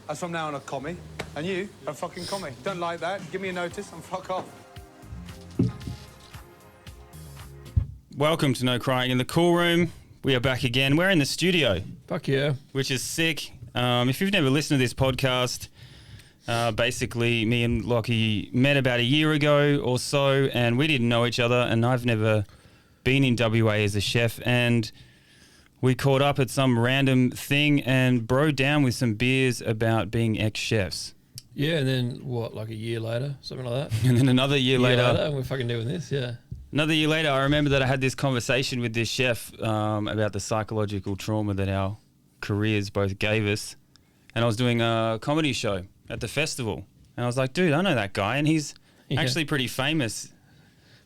As from now on a commie, and you are a fucking commie. Don't like that. Give me a notice and fuck off. Welcome to No Crying in the Coolroom. We are back again. We're in the studio. Fuck yeah. Which is sick. If you've never listened to this podcast, basically me and Lachie met about a year ago or so, and we didn't know each other, and I've never been in WA as a chef, and we caught up at some random thing and broed down with some beers about being ex-chefs. Yeah, and then what, like a year later, something like that? And then another year later, and we're fucking doing this, yeah. Another year later, I remember that I had this conversation with this chef about the psychological trauma that our careers both gave us. And I was doing a comedy show at the festival. And I was like, dude, I know that guy. And he's actually pretty famous.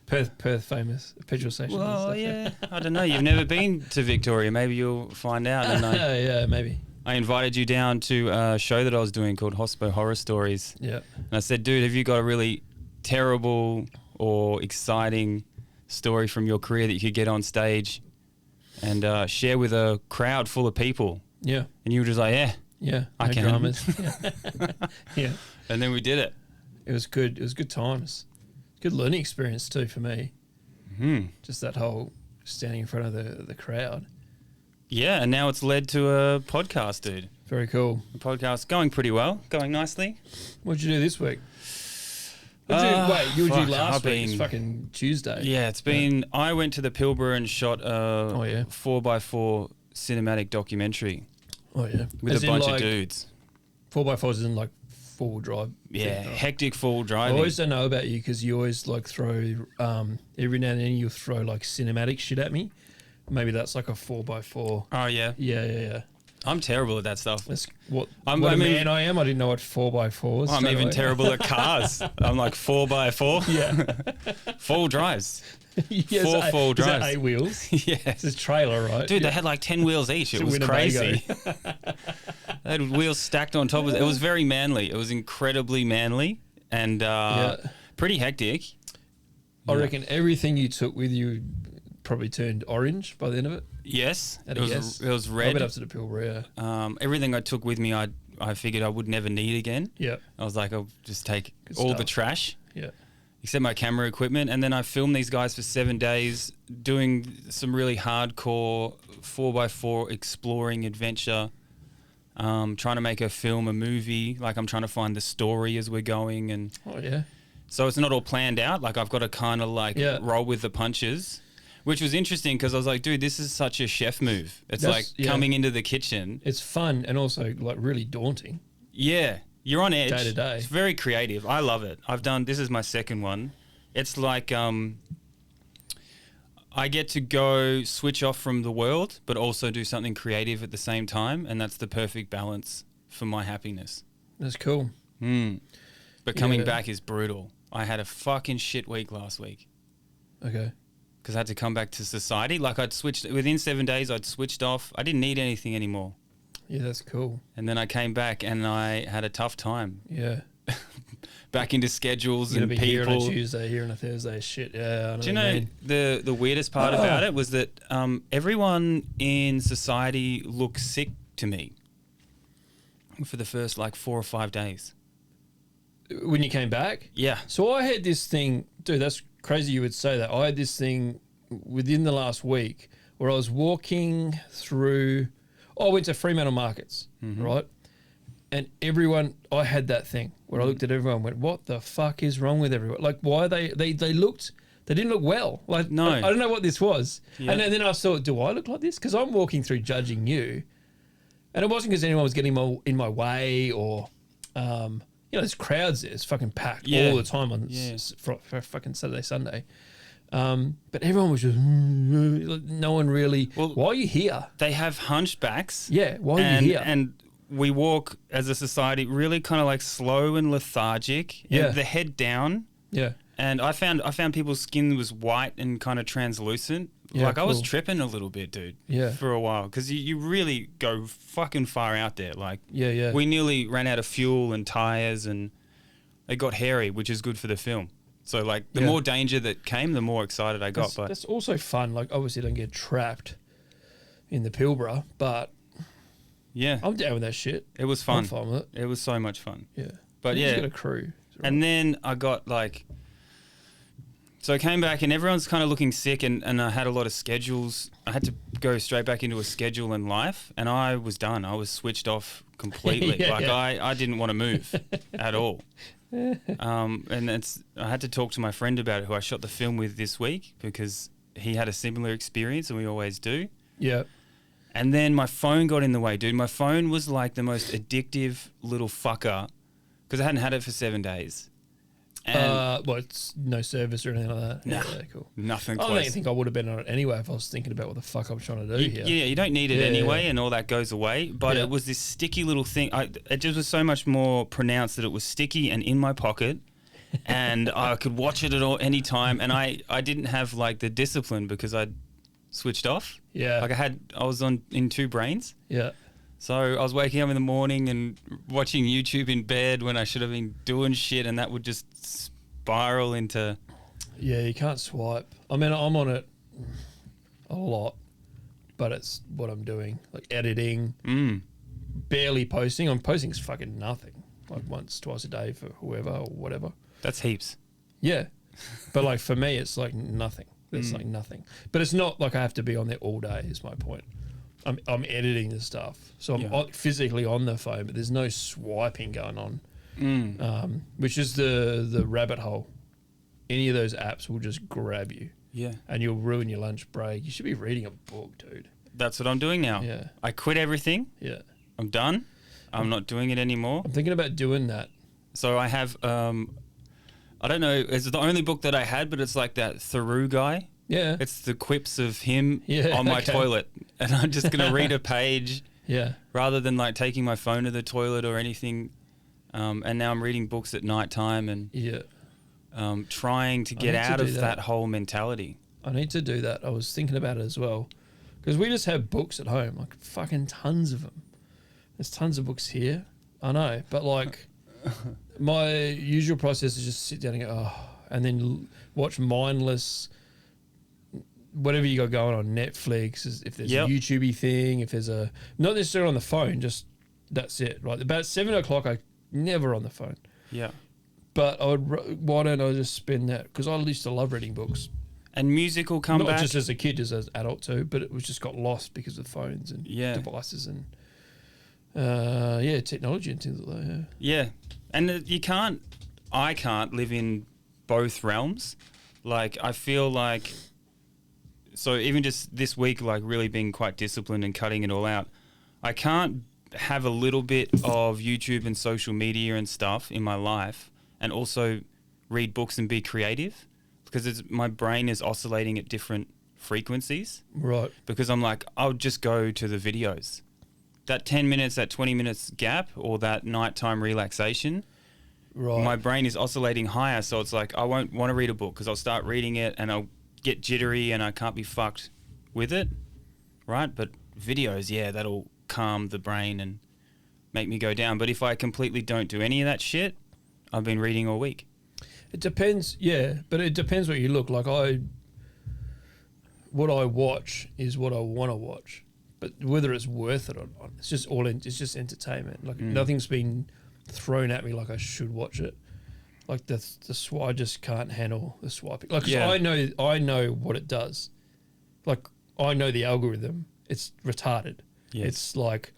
Perth famous, petrol station. Well, yeah. I don't know. You've never been to Victoria. Maybe you'll find out. And yeah, maybe. I invited you down to a show that I was doing called Hospo Horror Stories. Yeah. And I said, dude, have you got a really terrible or exciting story from your career that you could get on stage and share with a crowd full of people? Yeah. And you were just like, yeah, I no can. dramas. Yeah. And then we did it. It was good. It was good times. Good learning experience too for me. Mm-hmm. Just that whole standing in front of the crowd. Yeah, and now it's led to a podcast, dude. Very cool. The podcast going pretty well, going nicely. What'd you do this week? You were due last week. It's fucking Tuesday. Yeah, it's been. I went to the Pilbara and shot a 4x4 cinematic documentary. Oh yeah, with a bunch of dudes. 4x4s is in like four-wheel drive. Yeah, hectic four-wheel driving. I always don't know about you because you always like throw every now and then you'll throw like cinematic shit at me. Maybe that's like a 4x4. Oh yeah. Yeah. I'm terrible at that stuff. That's what man I am. I didn't know what 4x4 was. I'm even terrible at cars. I'm like 4x4. Yeah. Four drives. Yes, four drives. Is that 8 wheels? Yeah. It's a trailer, right? Dude, they had like 10 wheels each. It was crazy. They had wheels stacked on top of it. It was very manly. It was incredibly manly and pretty hectic. I reckon everything you took with you probably turned orange by the end of it. Yes. It was red. I went up to the Pilbara. Everything I took with me, I figured I would never need again. Yeah. I was like, I'll just take all the trash. Yeah. Except my camera equipment. And then I filmed these guys for 7 days doing some really hardcore 4x4 exploring adventure, trying to make a movie. Like I'm trying to find the story as we're going. And oh, yeah. So it's not all planned out. Like I've got to kind of like roll with the punches, which was interesting because I was like, dude, this is such a chef move. It's coming into the kitchen. It's fun and also like really daunting. Yeah. You're on edge. Day to day. It's very creative. I love it. This is my second one. It's like I get to go switch off from the world, but also do something creative at the same time. And that's the perfect balance for my happiness. That's cool. But coming back is brutal. I had a fucking shit week last week. Okay. Because I had to come back to society. Like within 7 days, I'd switched off. I didn't need anything anymore. Yeah, that's cool. And then I came back and I had a tough time. Yeah. Back into schedules and people. Here on a Tuesday, here on a Thursday, shit. Yeah. Do you know the weirdest part about it was that everyone in society looked sick to me for the first like 4 or 5 days. When you came back? Yeah. So I had this thing, dude, that's crazy you would say that. I had this thing within the last week where I was walking through... I went to Fremantle markets, right? And I had that thing where I looked at everyone and went, what the fuck is wrong with everyone? Like, why they didn't look well. Like, no. I don't know what this was. Yeah. And then I thought, do I look like this? Because I'm walking through judging you. And it wasn't because anyone was getting in my way or, there's crowds there. It's fucking packed all the time on for fucking Saturday, Sunday. But everyone was just, no one really, why are you here? They have hunchbacks. Yeah, why are you here? And we walk as a society really kind of like slow and lethargic. Yeah. And the head down. Yeah. And I found people's skin was white and kind of translucent. Yeah, I was tripping a little bit, dude. Yeah. For a while. Because you really go fucking far out there. Like, yeah. We nearly ran out of fuel and tires and it got hairy, which is good for the film. So, like, the more danger that came, the more excited I got. But that's also fun. Like, obviously, don't get trapped in the Pilbara, but Yeah. I'm down with that shit. It was fun. I'm fine with it. It was so much fun. Yeah. But You just yeah. got a crew. And then I got like, so I came back and everyone's kind of looking sick and I had a lot of schedules. I had to go straight back into a schedule in life and I was done. I was switched off completely. I didn't want to move at all. And I had to talk to my friend about it who I shot the film with this week because he had a similar experience and we always do. Yeah. And then my phone got in the way, dude. My phone was like the most addictive little fucker because I hadn't had it for 7 days. And It's no service or anything like that? Nah, yeah, cool. Nothing I close. don't think I would have been on it anyway if I was thinking about what the fuck I'm trying to do here. Yeah, you don't need it anyway and all that goes away. But it was this sticky little thing. It just was so much more pronounced that it was sticky and in my pocket and I could watch it at any time. And I didn't have like the discipline because I'd switched off. Yeah. Like I was in two brains. Yeah. So I was waking up in the morning and watching YouTube in bed when I should have been doing shit, and that would just spiral into... Yeah, you can't swipe. I mean, I'm on it a lot, but it's what I'm doing. Like editing, barely posting. I'm posting fucking nothing. Like once, twice a day for whoever or whatever. That's heaps. Yeah. But like for me, it's like nothing. It's like nothing. But it's not like I have to be on there all day is my point. I'm editing the stuff. So I'm physically on the phone, but there's no swiping going on, which is the rabbit hole. Any of those apps will just grab you. Yeah. And you'll ruin your lunch break. You should be reading a book, dude. That's what I'm doing now. Yeah. I quit everything. Yeah. I'm done. I'm not doing it anymore. I'm thinking about doing that. So I have, I don't know, it's the only book that I had, but it's like that Thoreau guy. Yeah. It's the quips of him on my toilet. And I'm just going to read a page rather than like taking my phone to the toilet or anything. And now I'm reading books at night time and trying to get out of that whole mentality. I need to do that. I was thinking about it as well. Because we just have books at home, like fucking tons of them. There's tons of books here. I know. But like my usual process is just sit down and go, and then watch mindless... whatever you got going on Netflix, if there's a YouTube-y thing, if there's not necessarily on the phone, just that's it. Right, about 7 o'clock, I never on the phone. Yeah, but why don't I just spend that? Because I used to love reading books. And music will come back. Not just as a kid, just as an adult too. But it was just got lost because of phones and devices and technology and things like that. Yeah, and I can't live in both realms. Like I feel like. So even just this week, like really being quite disciplined and cutting it all out, I can't have a little bit of YouTube and social media and stuff in my life and also read books and be creative because my brain is oscillating at different frequencies. Right. Because I'm like, I'll just go to the videos. That 10 minutes, that 20 minutes gap or that nighttime relaxation, my brain is oscillating higher. So it's like, I won't want to read a book because I'll start reading it and I'll get jittery and I can't be fucked with it, right? But videos, that'll calm the brain and make me go down. But if I completely don't do any of that shit, I've been reading all week. It depends, but it depends what you look like. What I watch is what I want to watch, but whether it's worth it or not, it's just entertainment. Like nothing's been thrown at me like I should watch it. Like I just can't handle the swiping. Like 'cause I know what it does. Like I know the algorithm. It's retarded. Yes. It's like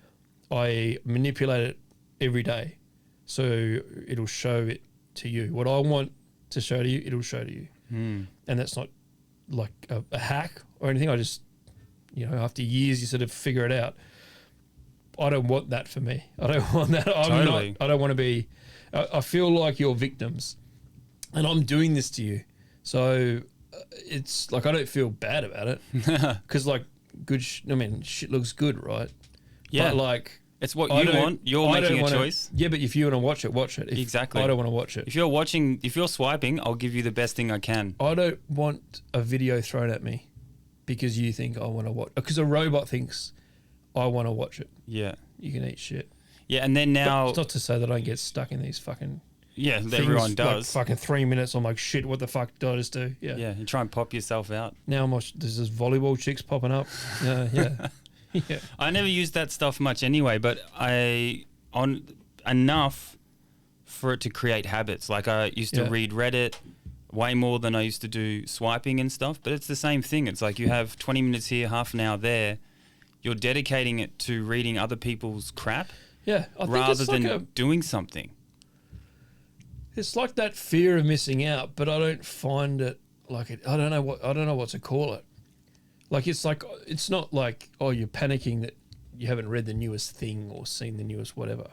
I manipulate it every day, so it'll show it to you. What I want to show to you, it'll show to you. And that's not like a hack or anything. I just, after years, you sort of figure it out. I don't want that for me. I don't want that. I don't want to be. I feel like you're victims, and I'm doing this to you. So it's like I don't feel bad about it because like shit looks good, right? Yeah. But like it's what you want. You're making a choice. Yeah, but if you want to watch it, watch it. Exactly. I don't want to watch it. If you're swiping, I'll give you the best thing I can. I don't want a video thrown at me because you think I want to watch. Because a robot thinks I want to watch it. Yeah. You can eat shit. Yeah, and then now... But it's not to say that I get stuck in these fucking... Yeah, everyone does. Like fucking 3 minutes, I'm like, shit, what the fuck did I just do? Yeah. Yeah, you try and pop yourself out. Now there's this volleyball chicks popping up. Yeah. Yeah. I never used that stuff much anyway, but on enough for it to create habits. Like I used to read Reddit way more than I used to do swiping and stuff, but it's the same thing. It's like you have 20 minutes here, half an hour there. You're dedicating it to reading other people's crap Yeah. I think rather it's like than doing something. it's like that fear of missing out, but I don't find it like it. I don't know what to call it. Like it's not like, oh, you're panicking that you haven't read the newest thing or seen the newest whatever.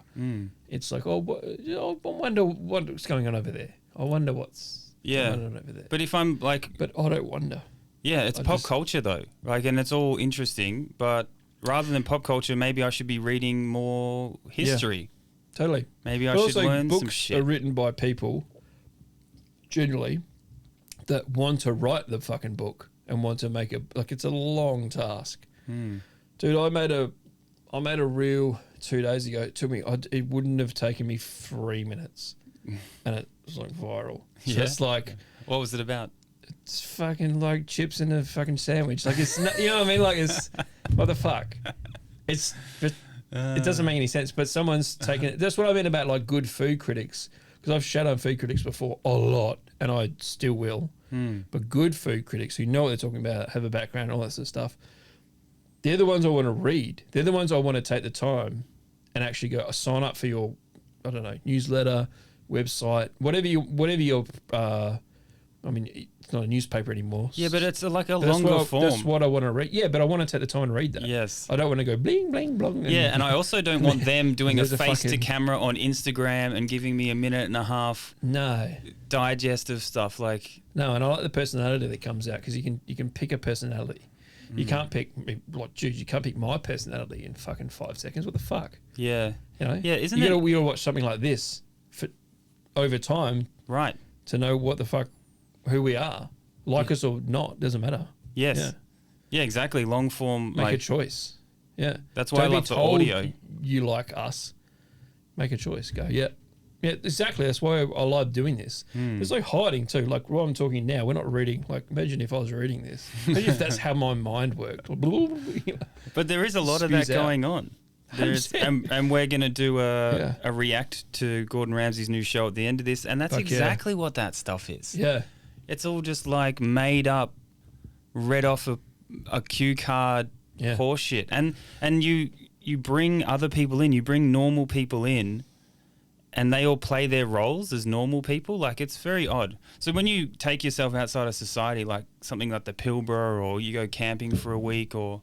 It's like, I wonder what's going on over there. I wonder what's going on over there. But if I'm like, But I don't wonder. yeah, it's pop culture though. Like, and it's all interesting, but rather than pop culture, maybe I should be reading more history. Totally. Maybe I But should also, learn some books shit. are written by people generally that want to write the fucking book and want to make it like it's a long task. Dude, I made a reel 2 days ago. It took me. It wouldn't have taken me 3 minutes, and it was like viral. So Yeah? it's like What was it about? it's fucking like chips in a fucking sandwich. Like it's not, you know what I mean? Like it's what the fuck. It's just, it doesn't make any sense. But someone's taken it. That's what I mean about like good food critics, because I've shut on food critics before a lot, and I still will. But good food critics who know what they're talking about, have a background, all that sort of stuff, they're the ones I want to read. They're the ones I want to take the time and actually go sign up for your, I don't know, newsletter, website, whatever your. I mean, it's not a newspaper anymore. Yeah, but it's like a But that's longer what form. That's what I want to read. Yeah, but I want to take the time to read that. Yes. I don't want to go bling, bling, blong. Yeah, and I also don't want them doing a There's a face to fucking- camera on Instagram and giving me a minute and a half No. digest of stuff. Like, No, and I like the personality that comes out, because you can pick a personality. You can't pick, like, dude, you can't pick my personality in fucking 5 seconds. What the fuck? yeah. You know? Yeah, isn't you it- gotta watch something like this for over time Right. to know what the fuck, who we are. Like us or not, doesn't matter. Yes. Yeah. Yeah, exactly. Long form. Make a like, choice. Yeah. That's why I Don't be love the told audio. You like us. Make a choice. Go, yeah. Yeah, exactly. That's why I love doing this. It's like hiding too. Like while I'm talking now, we're not reading. Like imagine if I was reading this. Imagine if that's how my mind worked. But there is a lot of that Spews out. going on. There's, 100%. and we're going to do Yeah. a react to Gordon Ramsay's new show at the end of this. And that's Fuck yeah. exactly what that stuff is. Yeah. It's all just like made up, read off a cue card Yeah. horseshit. And you bring other people in, you bring normal people in, and they all play their roles as normal people. Like, it's very odd. So when you take yourself outside of society, like something like the Pilbara, or you go camping for a week, or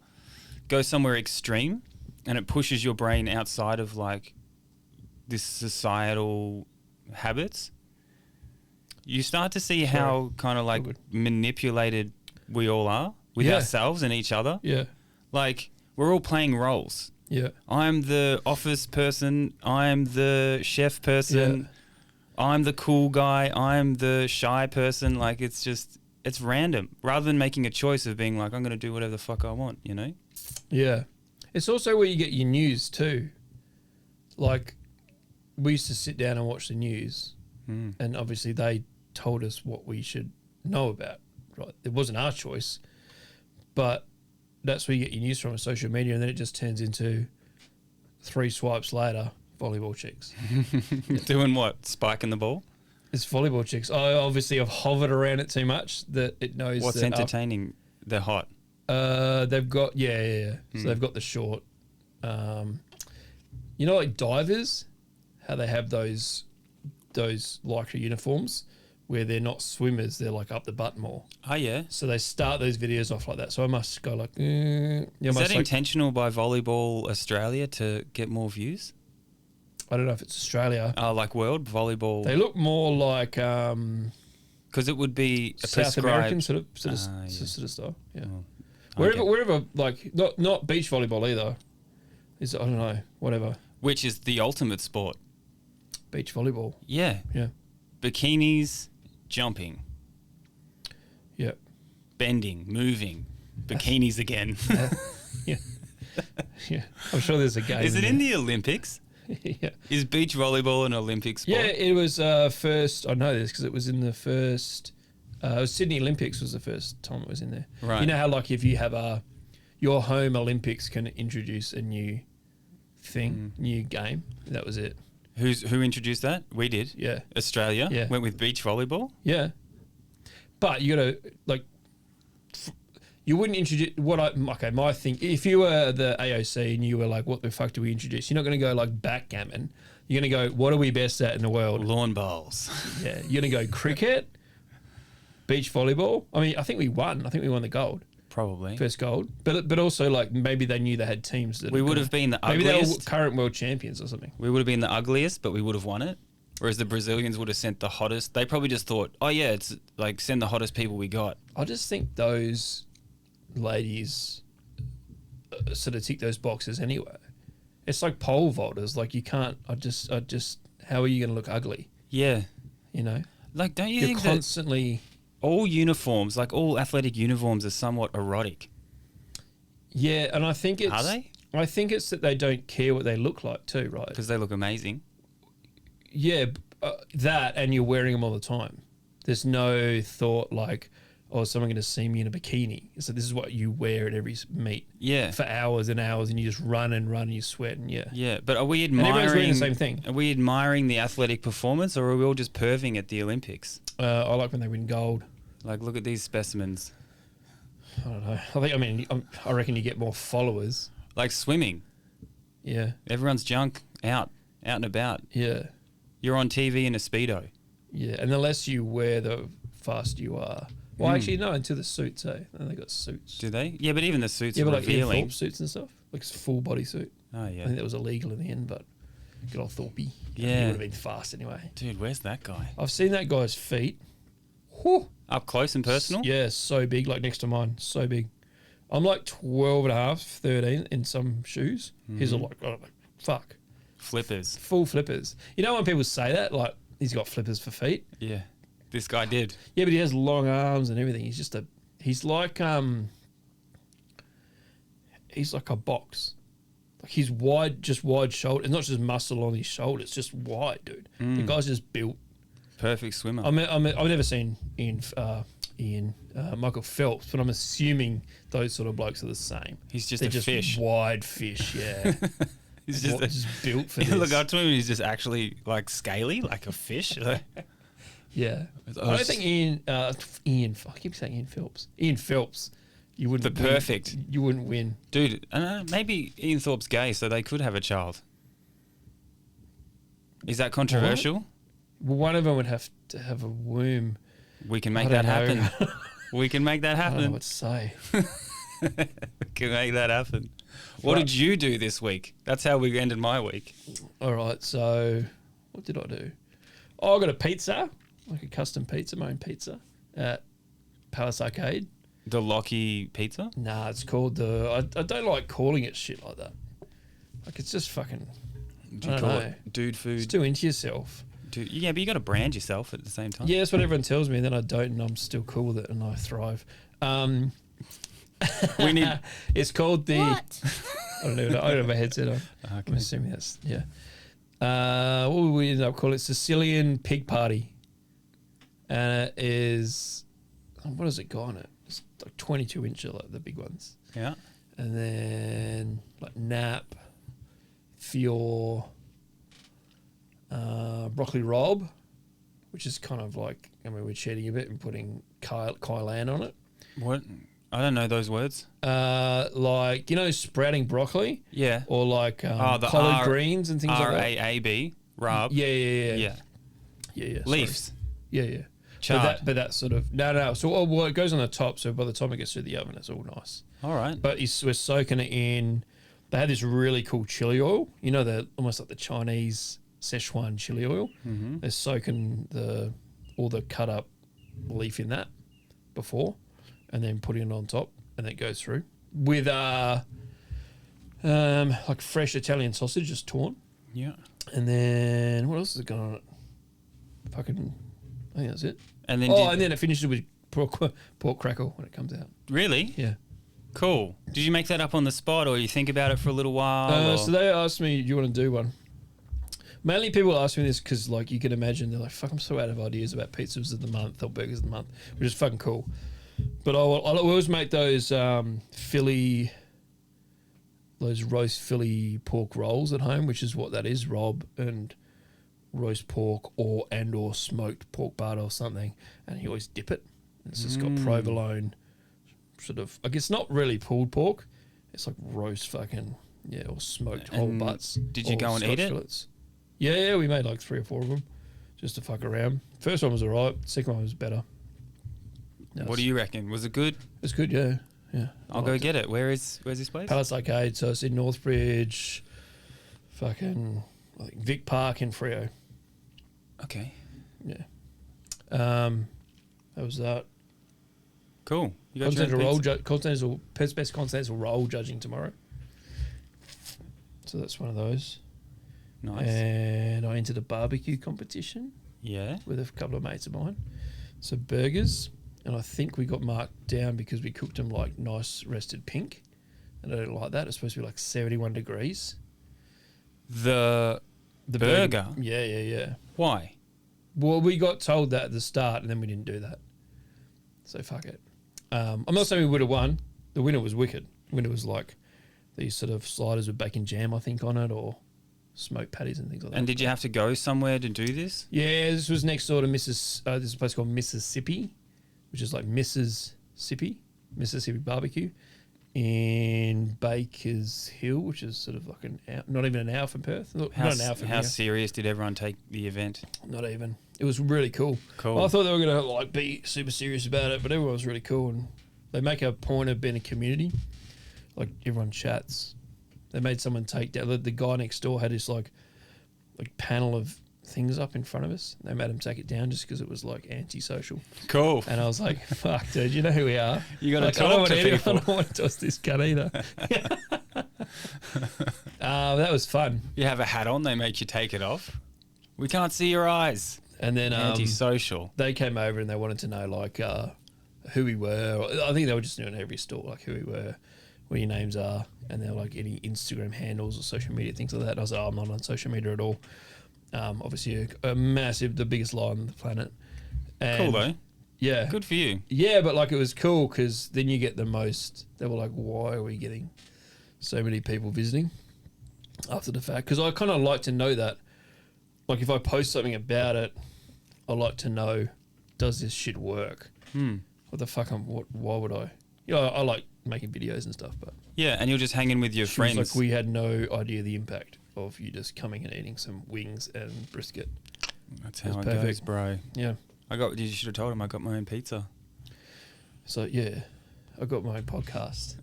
go somewhere extreme, and it pushes your brain outside of like this societal habits, you start to see how kind of like good. manipulated we all are with Yeah. ourselves and each other. Yeah. Like, we're all playing roles. Yeah. I'm the office person. I'm the chef person. I'm the cool guy. I'm the shy person. Like, it's random. Rather than making a choice of being like, I'm going to do whatever the fuck I want, you know? Yeah. It's also where you get your news too. Like, we used to sit down and watch the news, and obviously they told us what we should know about. Right? It wasn't our choice, but that's where you get your news from, social media, and then it just turns into 3 swipes later, volleyball chicks. Doing what? Spiking the ball? It's volleyball chicks. I obviously have hovered around it too much that it knows. What's that entertaining? They're hot. They've got So they've got the short. You know, like divers, how they have those lycra uniforms where they're not swimmers, they're like up the butt more. Oh, yeah. So they start those videos off like that. So I must go like, Is that intentional by Volleyball Australia to get more views? I don't know if it's Australia. Like World Volleyball? They look more like Because it would be a South prescribed... American sort of yeah. sort of style. Yeah. Okay. Wherever, like not beach volleyball either. Is I don't know, whatever. Which is the ultimate sport. Beach volleyball. Yeah. Yeah. Bikinis, jumping, Yeah. bending, moving, bikinis again. Yeah. Yeah. I'm sure there's a game. Is it in the Olympics? Yeah. Is beach volleyball an Olympic sport? Yeah, it was first. I know this because it was in the first. It was Sydney Olympics was the first time it was in there. Right. You know how like if you have your home Olympics can introduce a new thing, new game. That was it. Who introduced that? We did. Yeah. Australia. Yeah. Went with beach volleyball. Yeah. But you got to, like, you wouldn't introduce my thing, if you were the AOC and you were like, what the fuck do we introduce? You're not going to go like backgammon. You're going to go, what are we best at in the world? Lawn bowls. Yeah. You're going to go cricket, beach volleyball. I mean, I think we won. I think we won the gold. Probably. First gold. But also, like, maybe they knew they had teams that... We would have been the maybe they were ugliest. current world champions or something. We would have been the ugliest, but we would have won it. Whereas the Brazilians would have sent the hottest. They probably just thought, oh, yeah, it's like send the hottest people we got. I just think those ladies sort of tick those boxes anyway. It's like pole vaulters. Like, you can't... I just... How are you going to look ugly? Yeah. You know? Like, don't you You're think constantly... all uniforms, like all athletic uniforms, are somewhat erotic? Yeah, and I think it's... Are they? I think it's that they don't care what they look like too, right? Because they look amazing. Yeah, that, and you're wearing them all the time. There's no thought like, oh, is someone going to see me in a bikini? So this is what you wear at every meet. Yeah. For hours and hours, and you just run and run and you sweat and yeah. Yeah, but are we And everyone's wearing admiring the same thing. Are we admiring the athletic performance, or are we all just perving at the Olympics? I like when they win gold. Like, look at these specimens. I don't know. I reckon you get more followers. Like swimming. Yeah. Everyone's junk out and about. Yeah. You're on TV in a Speedo. Yeah. And the less you wear, the faster you are. Well, actually, no, until the suits, eh? And they got suits. Do they? Yeah, but even the suits Yeah, are but like Ian revealing. Thorpe suits and stuff. Like full body suit. Oh, I yeah. think that was illegal in the end, but good old Thorpey. Yeah. He would have been fast anyway. Dude, where's that guy? I've seen that guy's feet. Whew. Up close and personal? Yeah, so big, like next to mine. So big. I'm like 12 and a half, 13 in some shoes. His are like, fuck. Flippers. Full flippers. You know when people say that? Like, he's got flippers for feet. Yeah. This guy did. Yeah, but he has long arms and everything. He's like a box. Like he's wide shoulder. It's not just muscle on his shoulder. It's just wide, dude. The guy's just built. Perfect swimmer. I've never seen Michael Phelps, but I'm assuming those sort of blokes are the same. He's just They're a fish. Wide fish, yeah. He's just built for you this. look up to him and he's just actually like scaly, like a fish. Yeah. I don't think Ian, I keep saying Ian Phelps. Ian Phelps, you wouldn't The perfect. You wouldn't win. Dude, maybe Ian Thorpe's gay, so they could have a child. Is that controversial? Well, one of them would have to have a womb. We can make I don't that know. happen. We can make that I don't know happen. what to say. We can make that happen. What Right. did you do this week? That's how we ended my week. All right, so what did I do? Oh, I got a pizza, like a custom pizza, my own pizza at Palace Arcade. The Lachie pizza? Nah, it's called I don't like calling it shit like that. Like, it's just fucking... Do I you don't call know. it dude It's food? too into yourself. Yeah, but you got to brand yourself at the same time. Yeah, that's what everyone tells me, and then I don't, and I'm still cool with it, and I thrive. We need... It's called the... What? I don't know. I don't have a headset on. Okay. I'm assuming that's... Yeah. What would we end up calling it? Sicilian Pig Party. And it is... What has it got on it? It's like 22 inch, like the big ones. Yeah. And then like nap, Fior, broccoli rob, which is kind of like, I mean, we're cheating a bit and putting Kailan on it. What? I don't know those words. Like, you know, sprouting broccoli? Yeah. Or like the collard greens and things like that? R-A-A-B. Rub. Yeah. Leaves. Sorry. Yeah. Chard. But that sort of... No. So well, it goes on the top, so by the time it gets through the oven, it's all nice. All right. But we're soaking it in... They had this really cool chili oil. You know, almost like the Chinese Szechuan chili oil. Mm-hmm. They're soaking all the cut up leaf in that before, and then putting it on top, and then it goes through with like fresh Italian sausage just torn. Yeah. And then what else has it got on it? Fucking, I think that's it. And then and then it finishes with pork crackle when it comes out. Really? Yeah. Cool. Did you make that up on the spot, or you think about it for a little while? So they asked me, do you want to do one? Mainly people ask me this because, like, you can imagine, they're like, fuck, I'm so out of ideas about pizzas of the month or burgers of the month, which is fucking cool. But I always make those Philly those roast Philly pork rolls at home, which is what that is, Rob, and roast pork or smoked pork butter or something, and he always dip it. It's just got provolone, sort of, I guess not really pulled pork. It's like roast fucking, or smoked whole butts. Did you go and eat it? Fillets. Yeah, we made like 3 or 4 of them just to fuck around. First one was all right. Second one was better. What do you reckon? Was it good? It's good, yeah. I'll go get it. Where's this place? Palace Arcade, so it's in Northbridge, fucking like Vic Park in Freo. Okay. Yeah. That was that. Cool. You got your own pizza? Continental Perth's best continental roll judging tomorrow. So that's one of those. Nice. And I entered a barbecue competition. Yeah. With a couple of mates of mine. So burgers, and I think we got marked down because we cooked them like nice rested pink, and I don't like that. It's supposed to be like 71 degrees. The burger? Yeah. Why? Well, we got told that at the start, and then we didn't do that. So fuck it. I'm not saying we would have won. The winner was wicked. The winner was like these sort of sliders with bacon jam, I think, on it, or smoked patties and things like that. And did you have to go somewhere to do this? Yeah, this was next door to this is a place called Mississippi, which is like Mississippi barbecue in Bakers Hill, which is sort of like not even an hour from Perth. Not an hour from How here. serious did everyone take the event? Not even. It was really cool. Well, I thought they were going to like be super serious about it, but everyone was really cool, and they make a point of being a community. Like everyone chats. They made someone take down. The guy next door had this like panel of things up in front of us. They made him take it down just because it was like antisocial. Cool. And I was like, "Fuck, dude, you know who we are? You got to like, talk to people." I don't want to toss this gun either." That was fun. You have a hat on. They make you take it off. We can't see your eyes. And then antisocial. They came over and they wanted to know like who we were. I think they were just doing every store, like who we were, what your names are, and they're like any Instagram handles or social media, things like that. And I was like, I'm not on social media at all. Obviously the biggest lie on the planet. And cool though. Yeah. Good for you. Yeah, but like it was cool because then you get the most, they were like, why are we getting so many people visiting after the fact? Because I kind of like to know that. Like if I post something about it, I like to know, does this shit work? What the fuck? Why would I? I like making videos and stuff, but yeah, and you're just hanging with your friends. Like we had no idea the impact of you just coming and eating some wings and brisket. That's how it goes, bro. Yeah, You should have told him I got my own pizza. So yeah, I got my own podcast.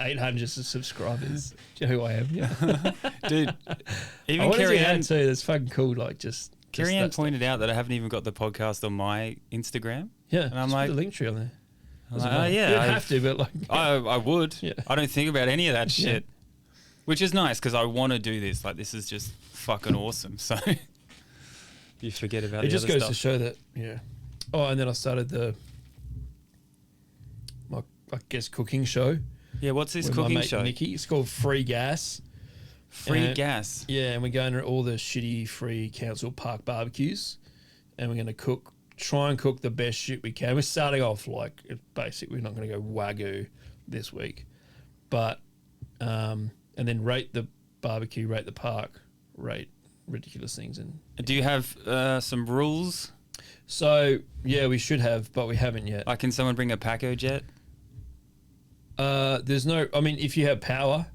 800 subscribers. Do you know who I am? Yeah, dude. Even Carrie Ann too. That's fucking cool. Like Carrie Ann pointed out that I haven't even got the podcast on my Instagram. Yeah, and I'm like, put the link tree on there. I'm like, oh yeah, you don't have to, but like I would. Yeah. I don't think about any of that shit, which is nice because I want to do this. Like this is just fucking awesome. So you forget about it. The Just other goes stuff. to show that. Yeah. Oh, and then I started my cooking show. Yeah, what's this with cooking my mate show? Nikki. It's called Free Gas. Free gas. Yeah, and we're going to all the shitty free council park barbecues, and we're going to try and cook the best shit we can. We're starting off like basic. We're not going to go Wagyu this week, but and then rate the barbecue, rate the park, rate ridiculous things. And do you have some rules? So yeah, we should have, but we haven't yet. Like, can someone bring a Paco jet? There's no. I mean, if you have power,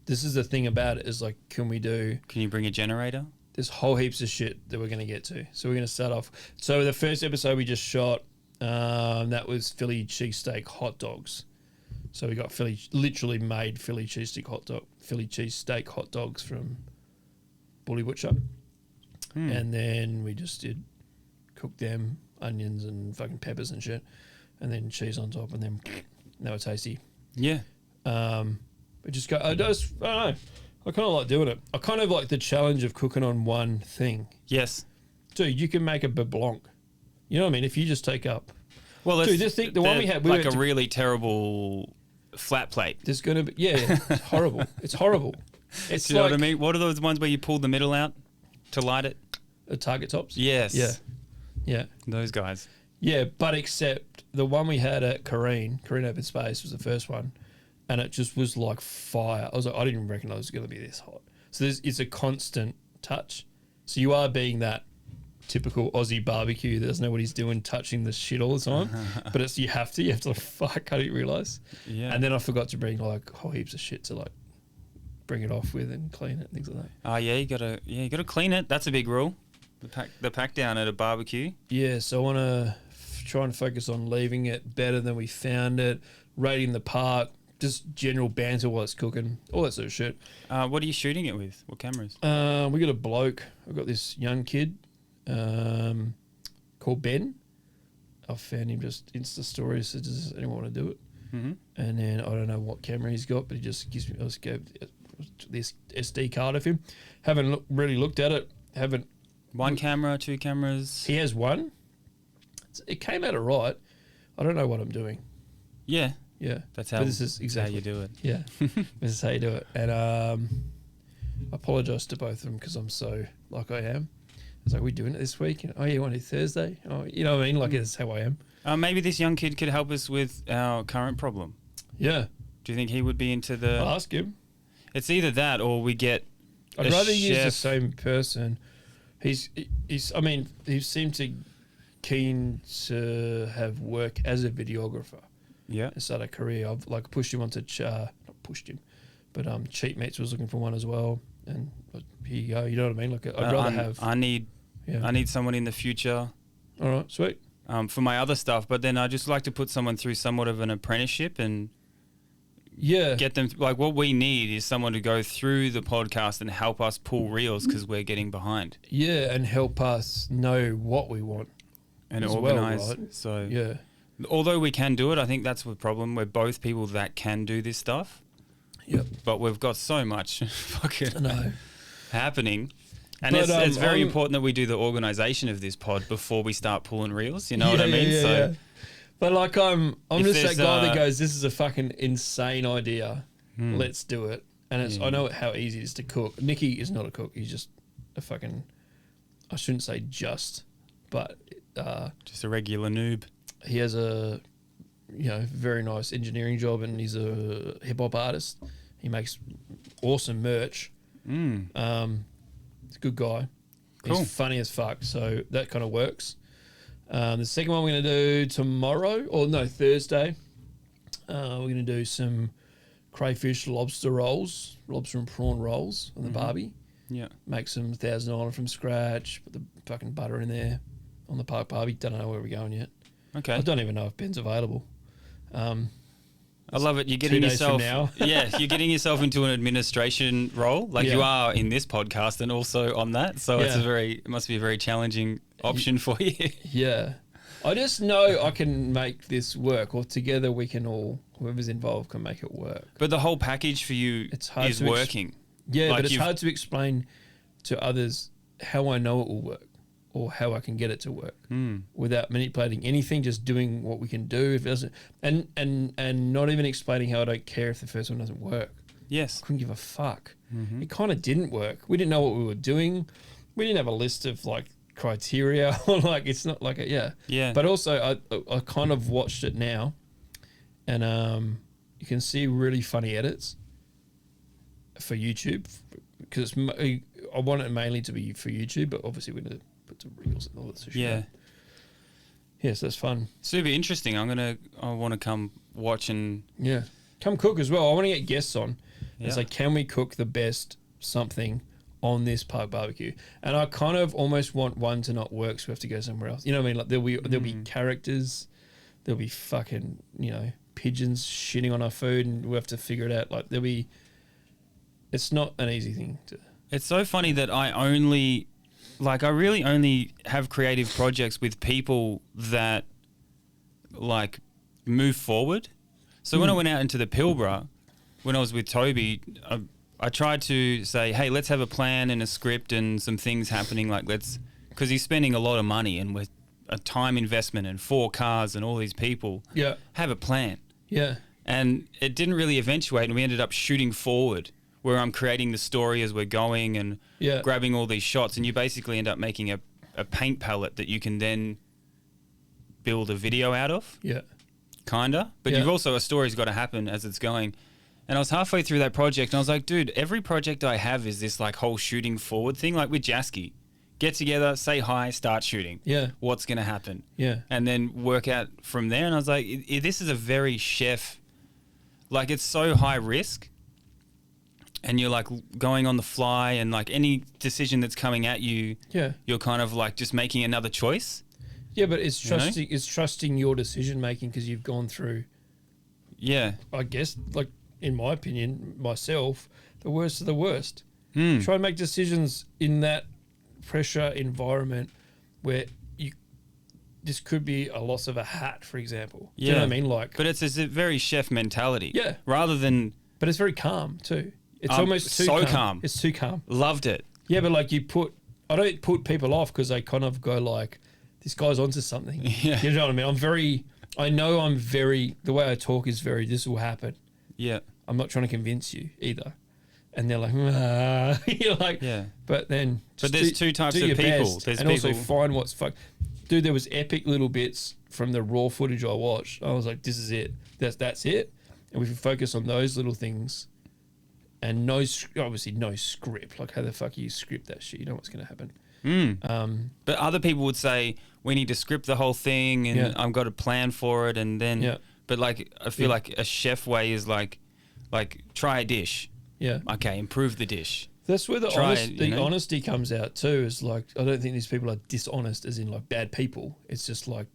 this is the thing about it. Is like, can you bring a generator? There's whole heaps of shit that we're going to get to. So we're going to start off. So the first episode we just shot, that was Philly cheesesteak hot dogs. So we got literally made Philly cheesesteak hot dogs from Bully Butcher. And then we just cook them, onions and fucking peppers and shit, and then cheese on top, and then they were tasty. Yeah. We just go, I don't know. I kind of like doing it. I kind of like the challenge of cooking on one thing. Yes. Dude, you can make a beurre blanc. You know what I mean? If you just take up. Well, dude, this thing, the one we had. Like a really terrible flat plate. There's going to be, it's horrible. It's horrible. It's Do you know what I mean? What are those ones where you pull the middle out to light it? The target tops? Yes. Yeah. Yeah. Those guys. Yeah, but except the one we had at CRYING Open Space was the first one. and it just was like fire. I was like, I didn't even reckon it was going to be this hot. So it's a constant touch. So you are being that typical Aussie barbecue that doesn't know what he's doing, touching the shit all the time. But it's you have to like, fuck, I didn't realise. Yeah. And then I forgot to bring like whole heaps of shit to like bring it off with and clean it and things like that. Oh yeah, you gotta clean it. That's a big rule. The pack down at a barbecue. Yeah, so I want to try and focus on leaving it better than we found it, rating the part, just general banter while it's cooking, all that sort of shit. What are you shooting it with? What cameras? We got a bloke. I've got this young kid called Ben. I found him just Insta stories. So does anyone want to do it? Mm-hmm. And then I don't know what camera he's got, but he just gives me. I just gave this SD card of him. Haven't really looked at it. Haven't. One camera, two cameras. He has one. It came out all right. I don't know what I'm doing. Yeah. Yeah. That's how. But this is exactly how you do it. Yeah. This is how you do it. And I apologise to both of them because I'm so like I am. It's like, we doing it this week? Oh, you want to do Thursday? Oh, you know what I mean? Like, it's how I am. Maybe this young kid could help us with our current problem. Yeah. Do you think he would be into the... I'll ask him. It's either that or we get I'd rather use the chef. same person. He's. I mean, he seemed to keen to have work as a videographer. Yeah. And start a career. I've like pushed him onto not pushed him, but Cheap Mates was looking for one as well. And here you go. You know what I mean? Like I'd rather have. I need someone in the future. All right, sweet. For my other stuff, but then I just like to put someone through somewhat of an apprenticeship and get them like what we need is someone to go through the podcast and help us pull reels because we're getting behind. Yeah, and help us know what we want and as organize. well, right? So yeah, although we can do it, I think that's the problem. We're both people that can do this stuff. Yep. But we've got so much fucking happening. And but, it's very important that we do the organisation of this pod before we start pulling reels. You know what I mean? Yeah. But like I'm just that guy that uh, goes, this is a fucking insane idea. Let's do it. And it's I know how easy it is to cook. Nicky is not a cook. He's just a fucking, I shouldn't say just, but just a regular noob. He has a very nice engineering job and he's a hip hop artist. He makes awesome merch. He's a good guy. Cool. He's funny as fuck, so that kind of works. The second one we're going to do Thursday. We're going to do some crayfish lobster rolls, lobster and prawn rolls on the barbie. Yeah. Make some Thousand Island from scratch, put the fucking butter in there on the park barbie. Don't know where we're going yet. Okay. I don't even know if Ben's available. I love it. You're getting 2 days yourself, from now. you're getting yourself into an administration role, like you are in this podcast, and also on that. So it must be a very challenging option for you. Yeah, I just know I can make this work, or together we can all, whoever's involved, can make it work. But the whole package for you is working. But it's hard to explain to others how I know it will work or how I can get it to work without manipulating anything, just doing what we can do. If it doesn't, and not even explaining how I don't care if the first one doesn't work. Yes. I couldn't give a fuck. It kind of didn't work. We didn't know what we were doing. We didn't have a list of like criteria or like, it's not like Yeah. But also I kind of watched it now and you can see really funny edits for YouTube because I want it mainly to be for YouTube, but obviously we're going to put some reels and all that sort of shit. Yeah. Yeah, so that's fun. Super interesting. I want to come watch and come cook as well. I want to get guests on. Yeah. It's like, can we cook the best something on this park barbecue? And I kind of almost want one to not work, so we have to go somewhere else. You know what I mean? Like there'll be characters, there'll be fucking pigeons shitting on our food, and we'll have to figure it out. Like it's not an easy thing to. It's so funny that I really only have creative projects with people that like move forward. So when I went out into the Pilbara, when I was with Toby, I tried to say, hey, let's have a plan and a script and some things happening. Like because he's spending a lot of money and with a time investment and 4 cars and all these people. Yeah. Have a plan. Yeah. And it didn't really eventuate, and we ended up shooting forward, where I'm creating the story as we're going and grabbing all these shots, and you basically end up making a paint palette that you can then build a video out of. Yeah. Kinda. But you've also, a story's got to happen as it's going. And I was halfway through that project and I was like, dude, every project I have is this like whole shooting forward thing, like with Jasky. Get together, say hi, start shooting. Yeah. What's going to happen? Yeah. And then work out from there. And I was like, this is a very chef, like it's so high risk. And you're like going on the fly and like any decision that's coming at you, you're kind of like just making another choice. Yeah, but it's trusting, it's trusting your decision making because you've gone through, I guess, like in my opinion, myself, the worst of the worst. Try and make decisions in that pressure environment where this could be a loss of a hat, for example. Do you know what I mean? Like, but it's a very chef mentality. Yeah. Rather than. But it's very calm too. It's almost too so calm. It's too calm. Loved it. Yeah, but like I don't put people off because they kind of go like, this guy's onto something. Yeah. You know what I mean? The way I talk is very, this will happen. Yeah. I'm not trying to convince you either. And they're like, you're like, but then. But there's two types of people. There's and people. Also find what's fuck. Dude, there was epic little bits from the raw footage I watched. I was like, this is it. That's it. And we can focus on those little things. And obviously no script. Like, how the fuck you script that shit? You know what's going to happen. But other people would say, we need to script the whole thing and I've got a plan for it. And then, but like, I feel like a chef way is like try a dish. Yeah. Okay, improve the dish. That's where the honesty comes out too. Is like, I don't think these people are dishonest as in like bad people. It's just like,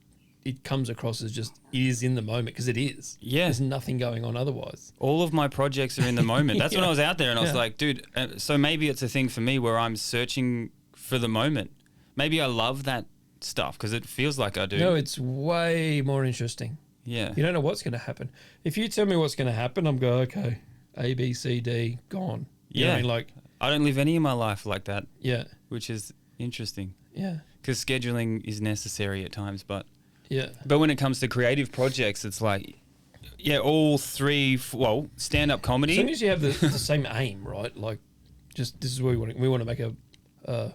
it comes across as just it is in the moment because it is. Yeah. There's nothing going on otherwise. All of my projects are in the moment. That's when I was out there and I was like, dude, so maybe it's a thing for me where I'm searching for the moment. Maybe I love that stuff because it feels like I do. No, it's way more interesting. Yeah. You don't know what's going to happen. If you tell me what's going to happen, I'm going, okay, A, B, C, D, gone. You know what I mean? Like, I don't live any of my life like that. Yeah. Which is interesting. Yeah. Because scheduling is necessary at times, but... Yeah. But when it comes to creative projects, it's like, all three, stand-up comedy. As long as you have the same aim, right? Like, just this is where we want to make a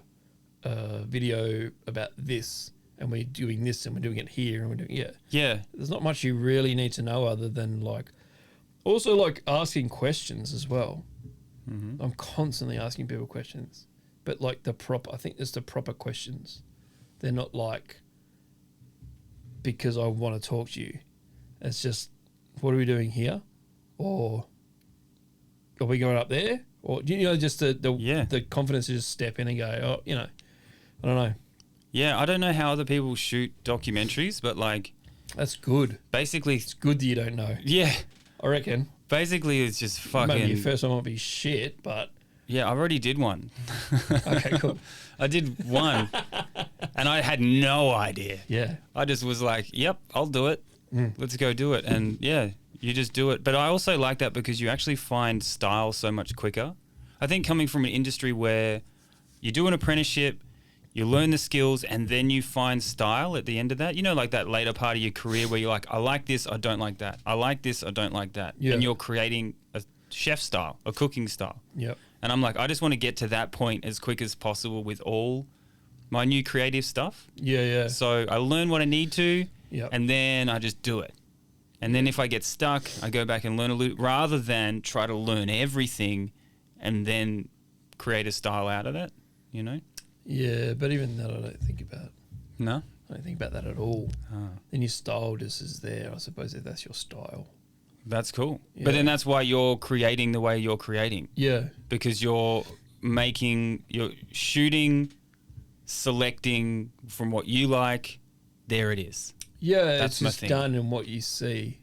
video about this, and we're doing this, and we're doing it here, and we're doing Yeah. There's not much you really need to know other than like, also like asking questions as well. Mm-hmm. I'm constantly asking people questions, but like I think it's the proper questions. They're not like, because I want to talk to you. It's just, what are we doing here? Or are we going up there? Or, just the confidence to just step in and go, I don't know. Yeah, I don't know how other people shoot documentaries, but like... That's good. Basically... It's good that you don't know. Yeah. I reckon. Basically, it's just fucking... Maybe your first one might be shit, but... Yeah, I already did one. Okay, cool. I did one, and I had no idea. Yeah. I just was like, yep, I'll do it. Let's go do it. And yeah, you just do it. But I also like that because you actually find style so much quicker. I think coming from an industry where you do an apprenticeship, you learn the skills, and then you find style at the end of that. Like that later part of your career where you're like, I like this, I don't like that. I like this, I don't like that. Yeah. And you're creating a chef style, a cooking style. Yep. And I'm like, I just want to get to that point as quick as possible with all my new creative stuff. Yeah, yeah. So I learn what I need to, yep. And then I just do it. And then if I get stuck, I go back and learn a little, rather than try to learn everything and then create a style out of that, Yeah, but even that I don't think about. No? I don't think about that at all. Oh. Then your style just is there, I suppose, if that's your style. That's cool. Yeah. But then that's why you're creating the way you're creating. Yeah. Because you're shooting, selecting from what you like. There it is. Yeah, that's it's just done in what you see.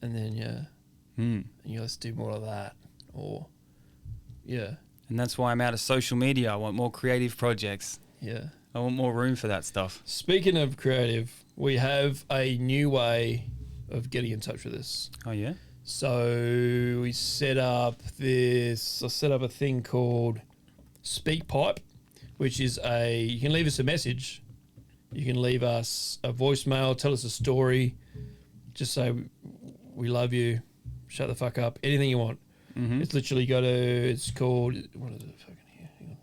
And then, and let's do more of that. Or, yeah. And that's why I'm out of social media. I want more creative projects. Yeah. I want more room for that stuff. Speaking of creative, we have a new way of getting in touch with us. Oh, yeah? So I set up a thing called SpeakPipe, which is you can leave us a message. You can leave us a voicemail, tell us a story, just say, we love you, shut the fuck up, anything you want. Mm-hmm. It's literally it's called, what is it fucking here? Hang on.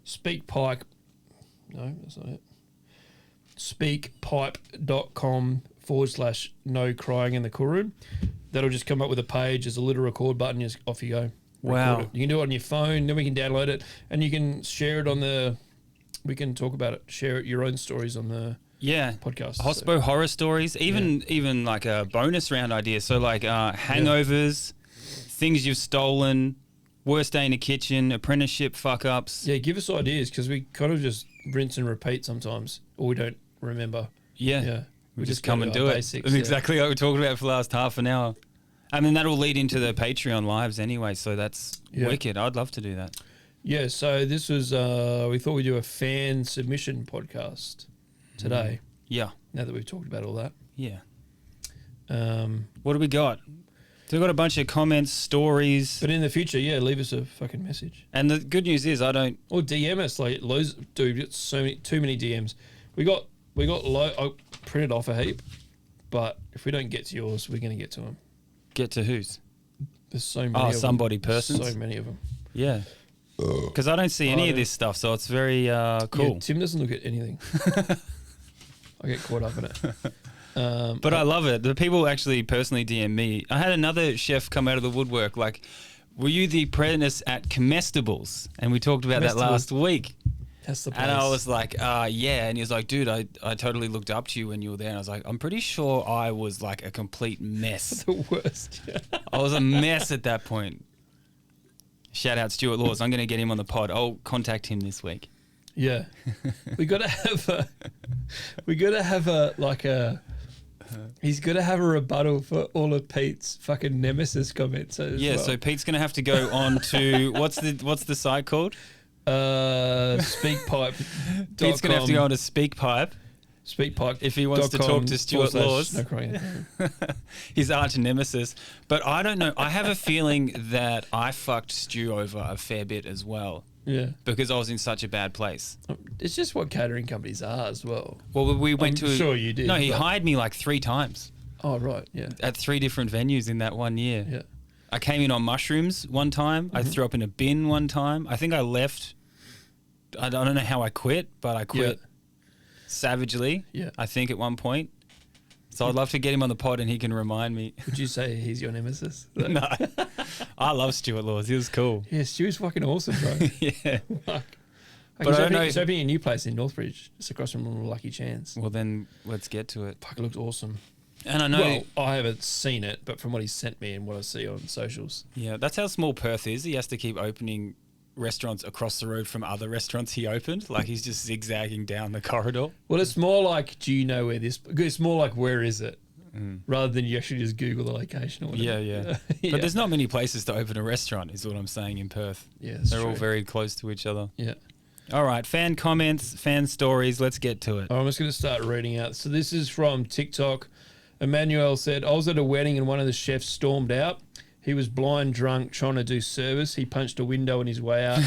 SpeakPipe. No, that's not it. SpeakPipe.com/no crying in the coolroom. that'll just come up with a page. There's a little record button. Just off you go. Wow. It. You can do it on your phone. Then we can download it, and you can share it on the. We can talk about it. Share it, your own stories on the podcast. Hospo horror stories, even like a bonus round idea. So like hangovers, things you've stolen, worst day in the kitchen, apprenticeship fuck ups. Yeah, give us ideas because we kind of just rinse and repeat sometimes, or we don't remember. Yeah. We just come and do it. Basics, That's exactly what we talked about for the last half an hour. I mean, that'll lead into the Patreon lives anyway, so that's wicked. I'd love to do that. Yeah, so this was, we thought we'd do a fan submission podcast today. Yeah. Now that we've talked about all that. Yeah. What do we got? So we've got a bunch of comments, stories. But in the future, leave us a fucking message. And the good news is or DM us, like, dude, it's too many DMs. We got I printed off a heap, but if we don't get to yours, we're going to get to them. Get to whose? There's so many of somebody them. person's? So many of them. Yeah. Because I don't see any of this stuff, so it's very cool. Yeah, Tim doesn't look at anything. I get caught up in it. But I love it. The people actually personally DM me. I had another chef come out of the woodwork like, were you the apprentice at Comestibles? And we talked about that last week. That's the place. And I was like, yeah. And he was like, dude, I totally looked up to you when you were there. And I was like, I'm pretty sure I was like a complete mess. The worst. I was a mess at that point. Shout out Stuart Laws. I'm going to get him on the pod. I'll contact him this week. Yeah. He's got to have a rebuttal for all of Pete's fucking nemesis comments. So Pete's going to have to go on to, what's the site called? Speakpipe. Pete's going to have to go on to Speakpipe. Speakpipe. If he wants to talk to Stuart Laws. No crying. His arch nemesis. But I don't know. I have a feeling that I fucked Stu over a fair bit as well. Yeah. Because I was in such a bad place. It's just what catering companies are as well. Well, we went to... Sure you did. No, he hired me like 3 times. Oh, right. Yeah. At 3 different venues in that 1 year. Yeah. I came in on mushrooms one time. I threw up in a bin one time. I think I left. I don't know how I quit, but I quit savagely. Yeah. I think at one point. So I'd love to get him on the pod and he can remind me. Would you say he's your nemesis? No. I love Stuart Laws. He was cool. Yeah, Stu's fucking awesome, bro. Yeah. Fuck. But I don't know. He's opening a new place in Northbridge. It's across from Lucky Chance. Well, then let's get to it. Fuck, it looks awesome. And I know... Well, I haven't seen it, but from what he sent me and what I see on socials. Yeah, that's how small Perth is. He has to keep opening restaurants across the road from other restaurants he opened. Like he's just zigzagging down the corridor. Well, it's more like, do you know where this... It's more like, where is it? Rather than you actually just Google the location or whatever. Yeah. But there's not many places to open a restaurant, is what I'm saying, in Perth. Yeah, They're all very close to each other. Yeah. All right, fan comments, fan stories. Let's get to it. I'm just going to start reading out. So this is from TikTok. Emmanuel said, I was at a wedding and one of the chefs stormed out. He was blind drunk trying to do service. He punched a window on his way out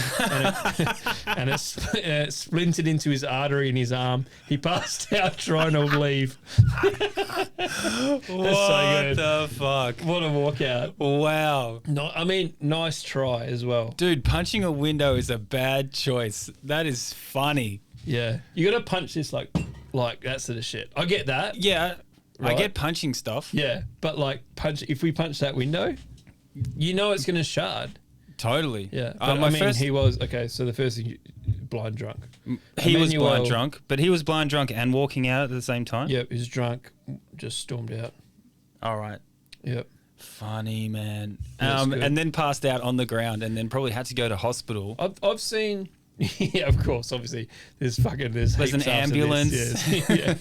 and it splintered into his artery in his arm. He passed out trying to leave. That's so good. The fuck? What a walkout. Wow. No, I mean, nice try as well. Dude, punching a window is a bad choice. That is funny. Yeah. You got to punch this like that sort of shit. I get that. Yeah. Right? I get punching stuff. Yeah. But like if we punch that window, you know it's going to shard. Totally. Yeah. But he was... Okay, so the first thing, blind drunk. He was blind drunk, but he was blind drunk and walking out at the same time? Yep, he was drunk, just stormed out. All right. Yep. Funny, man. And then passed out on the ground and then probably had to go to hospital. I've seen... Yeah, of course, obviously. There's an ambulance. Yes. Yeah.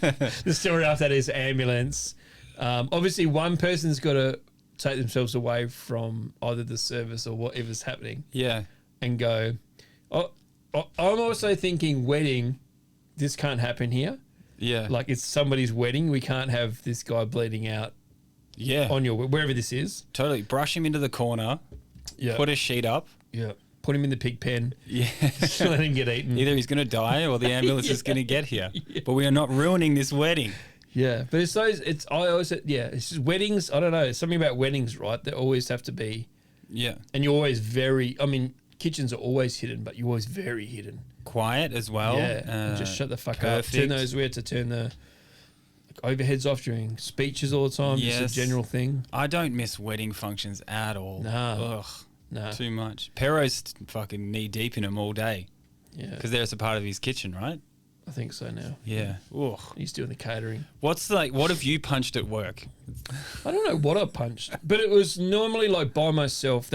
The story after that is ambulance. Obviously, one person's got to take themselves away from either the service or whatever's happening. Yeah. And go, I'm also thinking wedding, this can't happen here. Yeah. Like it's somebody's wedding. We can't have this guy bleeding out. Yeah. On wherever this is. Totally. Brush him into the corner. Yeah. Put a sheet up. Yeah. Put him in the pig pen. Yeah. Let him get eaten. Either he's going to die or the ambulance is going to get here. Yeah. But we are not ruining this wedding. Yeah, but it's just weddings. I don't know. It's something about weddings, right? They always have to be. Yeah. And you're always kitchens are always hidden, but you're always very hidden. Quiet as well. Yeah. And just shut the fuck perfect. up. We had to turn the overheads off during speeches all the time. Yes. Just a general thing. I don't miss wedding functions at all. Nah. Ugh. No. Too much. Pero's fucking knee deep in them all day Yeah. because there's a part of his kitchen, right? I think so now. Yeah. Ugh. He's doing the catering. What have you punched at work? I don't know what I punched, but it was normally like by myself,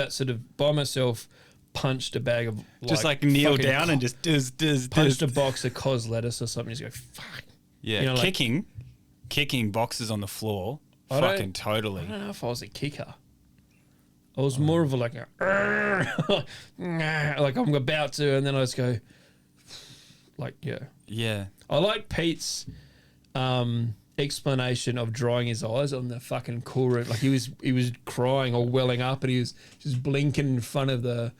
punched a bag of Just like kneel fucking down and just punched a box of cos lettuce or something. Just go, fuck. Yeah, You know, like- kicking boxes on the floor. I don't- Fucking totally. I don't know if I was a kicker. I was more of a like like I'm about to, and then I just go like, yeah. Yeah. I like Pete's explanation of drying his eyes on the fucking cool room. Like he was crying or welling up, and he was just blinking in front of the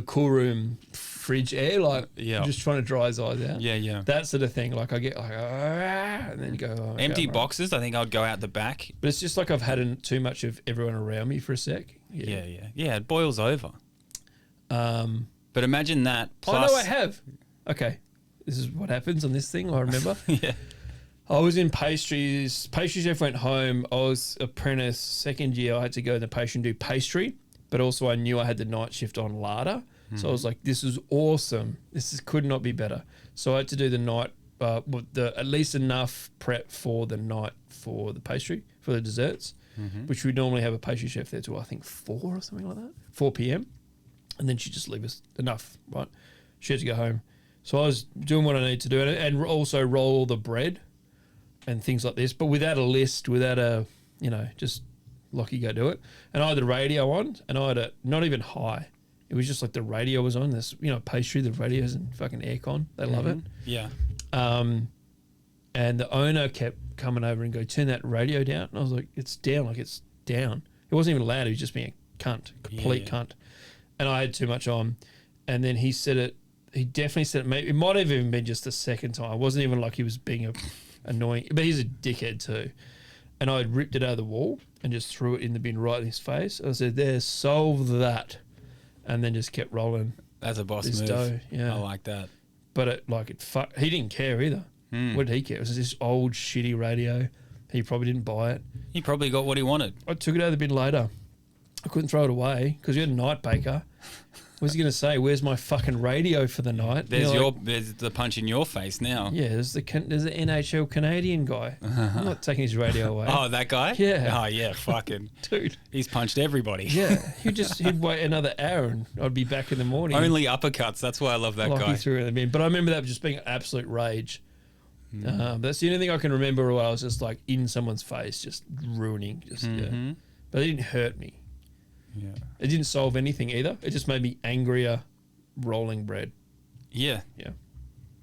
cool room fridge air, like just trying to dry his eyes out. Yeah, yeah. That sort of thing. Like I get like, and then you go, oh, Empty okay, right. boxes, I think I'd go out the back. But it's just like I've had too much of everyone around me for a sec. Yeah, yeah. Yeah, it boils over. But imagine that plus... Oh, no, I have. Okay. This is what happens on this thing, I remember. Yeah. I was in pastries. Pastry chef went home. I was apprentice. Second year, I had to go in the pastry and do pastry. But also I knew I had the night shift on larder. So I was like, this is awesome. Could not be better. So I had to do the night, at least enough prep for the night for the pastry, for the desserts, which we normally have a pastry chef there till I think 4 or something like that, 4 p.m. And then she'd just leave us enough, right? She had to go home. So I was doing what I needed to do and also roll all the bread and things like this, but without a list, without a, just Lachie go do it. And I had the radio on and I had it not even high. It was just like the radio was on. This, pastry, the radio's and fucking aircon. They love it. Yeah. And the owner kept coming over and go, turn that radio down. And I was like, it's down. Like it's down. It wasn't even loud. He was just being a cunt, complete cunt. And I had too much on. And then he said it. He definitely said it. Maybe it might have even been just the second time. It wasn't even like he was being annoying, but he's a dickhead too. And I had ripped it out of the wall and just threw it in the bin right in his face. I said, there, solve that. And then just kept rolling. That's a boss move. Dough. Yeah. I like that. But he didn't care either. What did he care? It was this old shitty radio. He probably didn't buy it. He probably got what he wanted. I took it out of the bin later. I couldn't throw it away because we had a night baker. What was he going to say? Where's my fucking radio for the night? There's the punch in your face now. Yeah, there's the NHL Canadian guy. I'm not taking his radio away. Oh, that guy? Yeah. Oh, yeah, fucking. Dude. He's punched everybody. Yeah, he'd wait another hour and I'd be back in the morning. Only uppercuts. That's why I love that guy. Threw it in the bin. But I remember that just being an absolute rage. That's the only thing I can remember where I was just like in someone's face, just ruining. But it didn't hurt me. Yeah. It didn't solve anything either. It just made me angrier rolling bread. Yeah. Yeah.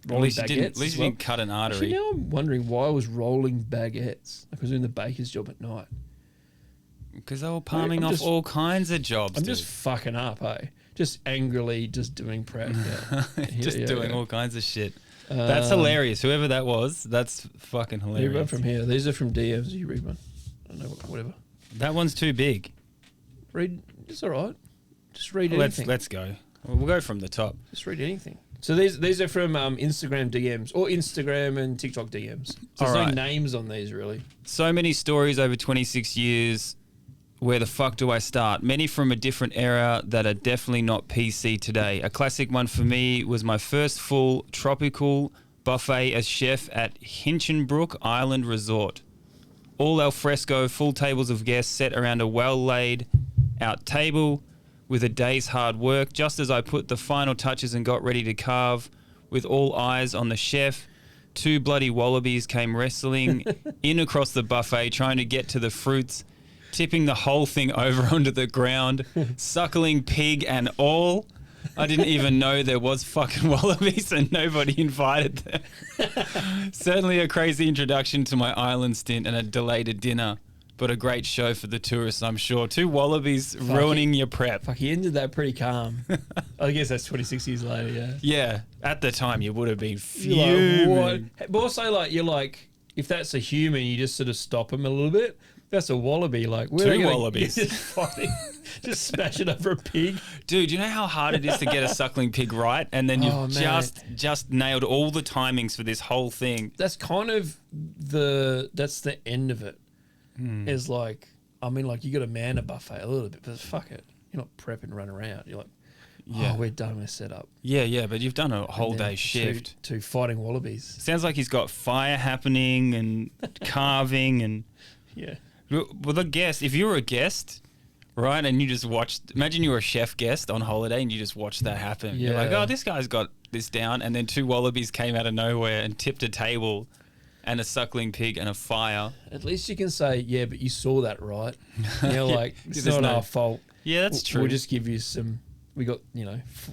At least you didn't cut an artery. Actually, now I'm wondering why I was rolling baguettes. Like I was doing the baker's job at night. Because they were palming off all kinds of jobs. I'm just fucking up, hey? Just angrily just doing prep. Yeah. Just doing all kinds of shit. That's hilarious. Whoever that was, that's fucking hilarious. You read one from here. These are from DMs. You read one. I don't know, whatever. That one's too big. Read. It's all right. Just read anything. Let's go. We'll go from the top. Just read anything. So these are from Instagram DMs or Instagram and TikTok DMs. So there's no names on these really. So many stories over 26 years. Where the fuck do I start? Many from a different era that are definitely not PC today. A classic one for me was my first full tropical buffet as chef at Hinchinbrook Island Resort. All al fresco, full tables of guests set around a well-laid out table with a day's hard work. Just as I put the final touches and got ready to carve, with all eyes on the chef, 2 bloody wallabies came wrestling in across the buffet trying to get to the fruits, tipping the whole thing over onto the ground, suckling pig and all. I didn't even know there was fucking wallabies and nobody invited them. Certainly a crazy introduction to my island stint and a delayed dinner, but a great show for the tourists, I'm sure. 2 wallabies ruining your prep. Fuck, he ended that pretty calm. I guess that's 26 years later, yeah. Yeah, at the time you would have been fuming. Like, what? But also, you're like, if that's a human, you just sort of stop him a little bit. That's a wallaby. Like where Two are they gonna- wallabies. Just fighting. Just smash it over a pig. Dude, you know how hard it is to get a suckling pig right? And then you've Oh, man. just nailed all the timings for this whole thing. That's kind of that's the end of it. Is like, I mean, like you got to man a buffet a little bit, but fuck it. You're not prepping, run around. You're like, Yeah. oh, we're done. We're set up. Yeah, but you've done a whole And then day shift. to fighting wallabies. Sounds like he's got fire happening and carving and... Yeah. Well, the guest, if you were a guest, right, and you just watched, imagine you were a chef guest on holiday and you just watched that happen. You're like, Yeah. oh, this guy's got this down. And then two wallabies came out of nowhere and tipped a table and a suckling pig and a fire. At least you can say, yeah, but you saw that, right? You're like, it's There's not no- our fault. Yeah, that's true. We'll just give you some. We got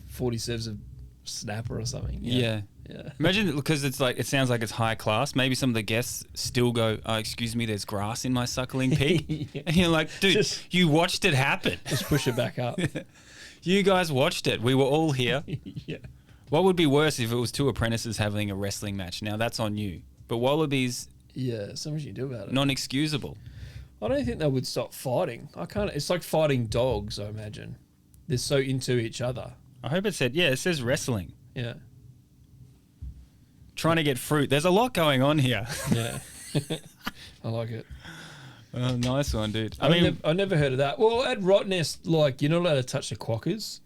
40 serves of snapper or something. Yeah. Yeah. Imagine, because it's like, it sounds like it's high class. Maybe some of the guests still go, oh, excuse me, there's grass in my suckling pig. Yeah. And you're like, dude, Just- you watched it happen. Just push it back up. You guys watched it. We were all here. Yeah. What would be worse if it was two apprentices having a wrestling match? Now, that's on you. But wallabies, Yeah. So much you do about it. non-excusable. I don't think they would stop fighting. I can't. It's like fighting dogs. I imagine they're so into each other. I hope it says wrestling. Yeah. Trying to get fruit. There's a lot going on here. Yeah. I like it. Oh, nice one, dude. I mean, I never heard of that. Well, at Rottnest, like you're not allowed to touch the quokkas.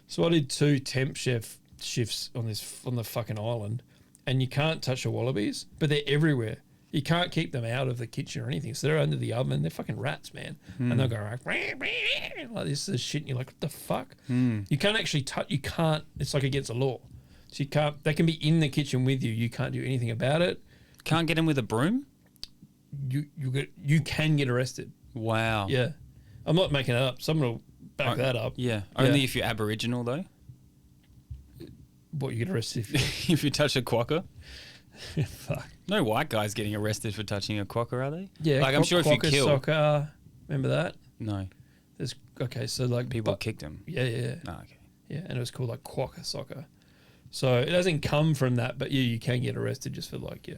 So I did 2 temp shifts on the fucking island, and you can't touch the wallabies, but they're everywhere. You can't keep them out of the kitchen or anything. So they're under the oven. They're fucking rats, man. And they'll go like this is shit. And you're like, what the fuck? You can't actually touch. You can't. It's like against the law. So you can't. They can be in the kitchen with you. You can't do anything about it. can't get him with a broom? You can get arrested. Wow. Yeah, I'm not making it up. Someone will back that up. Yeah. Only if you're Aboriginal, though. What, you get arrested if you If you touch a quokka. fuck. No white guys getting arrested for touching a quokka, are they? Yeah, Like, I'm sure if you quokka, kill. soccer. Remember that? No. There's okay. So like People kicked him. Yeah. Oh, okay. Yeah, and it was called like quokka soccer. So it doesn't come from that, but yeah, you can get arrested just for like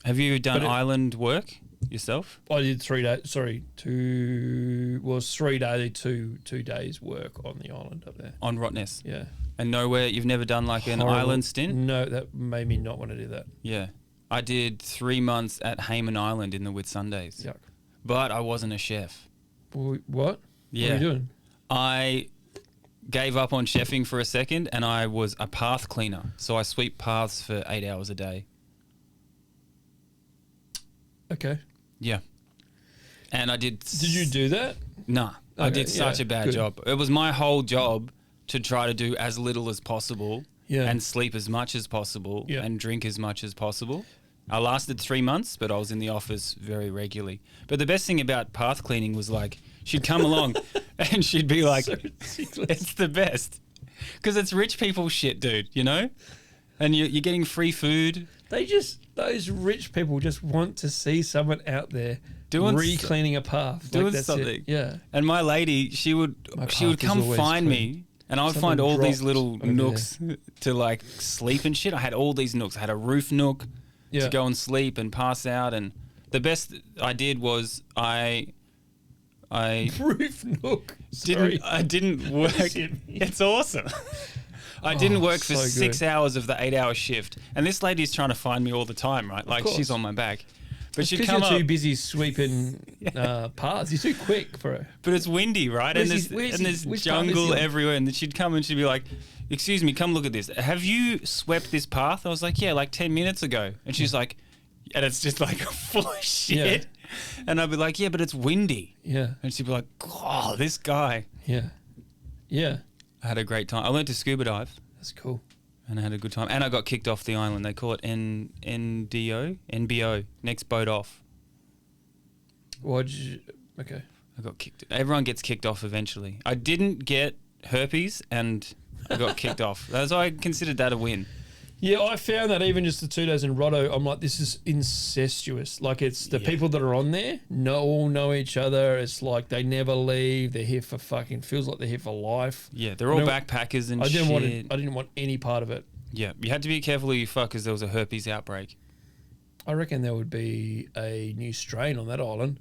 Have you done But it- island work yourself? I did 3 days. Sorry, 2 was 3 days. 2 days work on the island up there. On Rottnest? Yeah. And nowhere, you've never done like an Horrible. island stint? No, that made me not want to do that. Yeah. I did 3 months at Hayman Island in the Whitsundays. Yuck. But I wasn't a chef. What? Yeah. What are you doing? I gave up on chefing for a second and I was a path cleaner. So I sweep paths for 8 hours a day. Okay. Yeah. And I did... Did you do that? Nah. I Okay, did such yeah, a bad good. job. It was my whole job to try to do as little as possible Yeah. and sleep as much as possible Yeah. and drink as much as possible. I lasted 3 months, but I was in the office very regularly. But the best thing about path cleaning was like, she'd come along and she'd be like, So ridiculous. it's the best. Because it's rich people shit, dude, you know? And you're getting free food. Those rich people just want to see someone out there Doing re-cleaning a path. doing that's something. It. Yeah. And my lady, she would My come path is always find clean. me, and I would Something find all these dropped little over nooks to like sleep and shit. I had all these nooks. I had a roof nook Yeah. to go and sleep and pass out. And the best I did was I Roof nook. Sorry. didn't work. Shit. It's awesome. I didn't work for so 6 good. hours of the 8 hour shift, and this lady's trying to find me all the time, right? Like course. she's on my back. But she'd Because come you're up, too busy sweeping paths. You're too quick for it. but it's windy, right? Where's And his- where's there's his- which path is jungle he on? everywhere. And then she'd come and she'd be like, "Excuse me, come look at this. Have you swept this path?" I was like, "Yeah, like 10 minutes ago." And she's like, and it's just like full of shit. And I'd be like, "Yeah, but it's windy." Yeah. And she'd be like, "Oh, this guy." Yeah. Yeah. I had a great time. I learned to scuba dive. That's cool. And I had a good time. And I got kicked off the island. They call it NBO, next boat off. Why'd you... Okay. I got kicked. Everyone gets kicked off eventually. I didn't get herpes and I got kicked off. That's why I considered that a win. Yeah, I found that even just the 2 days in Rotto, I'm like, this is incestuous. Like, it's the people that are on there all know each other. It's like they never leave. They're here for fucking... Feels like they're here for life. Yeah, they're all backpackers and shit. I didn't want any part of it. Yeah, you had to be careful who you fuck because there was a herpes outbreak. I reckon there would be a new strain on that island.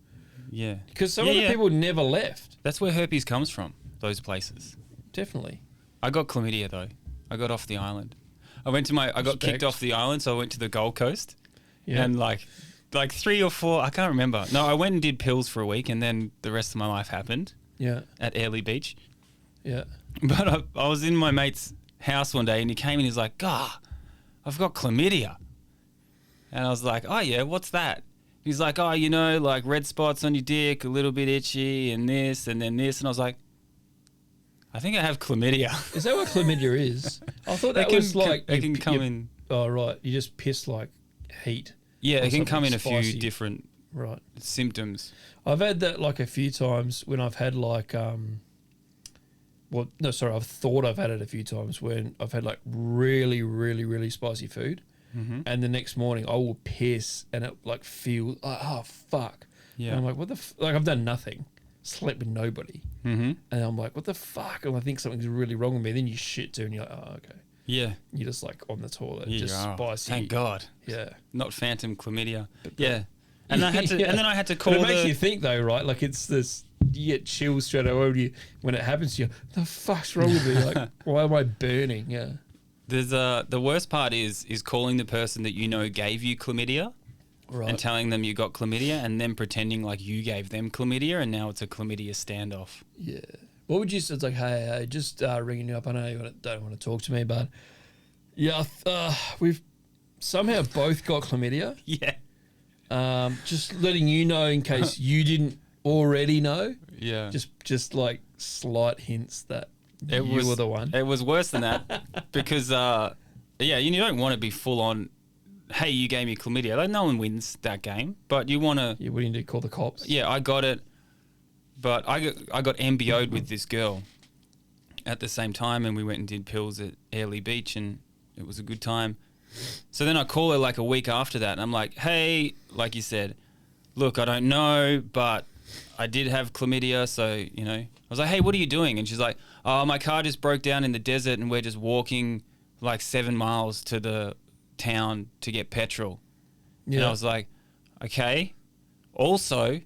Yeah. Because some of the people never left. That's where herpes comes from, those places. Definitely. I got chlamydia, though. I got off the island. I got kicked off the island, so I went to the Gold Coast. Yeah. And like 3 or 4, I can't remember. No, I went and did pills for a week, and then the rest of my life happened. Yeah. At Airlie Beach. Yeah. But I was in my mate's house one day, and he came and he's like, I've got chlamydia. And I was like, oh, yeah, what's that? He's like, oh, like red spots on your dick, a little bit itchy, and this, and then this. And I was like, I think I have chlamydia. Is that what chlamydia is? I thought that was like... It can come in... Oh, right. You just piss like heat. Yeah, it can come in spicy. a few different symptoms. I've had that like a few times when I've had like... I've thought I've had it a few times when I've had like really, really, really spicy food. Mm-hmm. And the next morning I will piss and it like feels, oh, fuck. Yeah. And I'm like, what the... Like I've done nothing. Slept with nobody. Mm-hmm. And I'm like, what the fuck? And I think something's really wrong with me. Then you shit too and you're like, oh, okay. Yeah. You're just like on the toilet, Yeah, just spicy. Thank God. Yeah. Not phantom chlamydia. Yeah. And I had to, and then I had to call. But it makes you think though, right? Like it's this, you get chills straight away when it happens to you. The fuck's wrong with me? Like, why am I burning? Yeah. There's the worst part is calling the person that gave you chlamydia. Right. And telling them you got chlamydia and then pretending like you gave them chlamydia and now it's a chlamydia standoff. Yeah. What would you say? It's like, hey, just ringing you up. I know you don't want to talk to me, but yeah, we've somehow both got chlamydia. Yeah. Just letting you know in case you didn't already know. Yeah. Just like slight hints that you were the one. It was worse than that because, you don't want to be full on, hey, you gave me chlamydia. Like, no one wins that game, but you want to... Yeah, what do you need to call the cops? Yeah, I got it, but I got MBO'd with this girl at the same time, and we went and did pills at Airlie Beach, and it was a good time. So then I call her like a week after that, and I'm like, hey, like you said, look, I don't know, but I did have chlamydia, so, I was like, hey, what are you doing? And she's like, oh, my car just broke down in the desert, and we're just walking like 7 miles to the town to get petrol. Yeah. And I was like, okay. Also,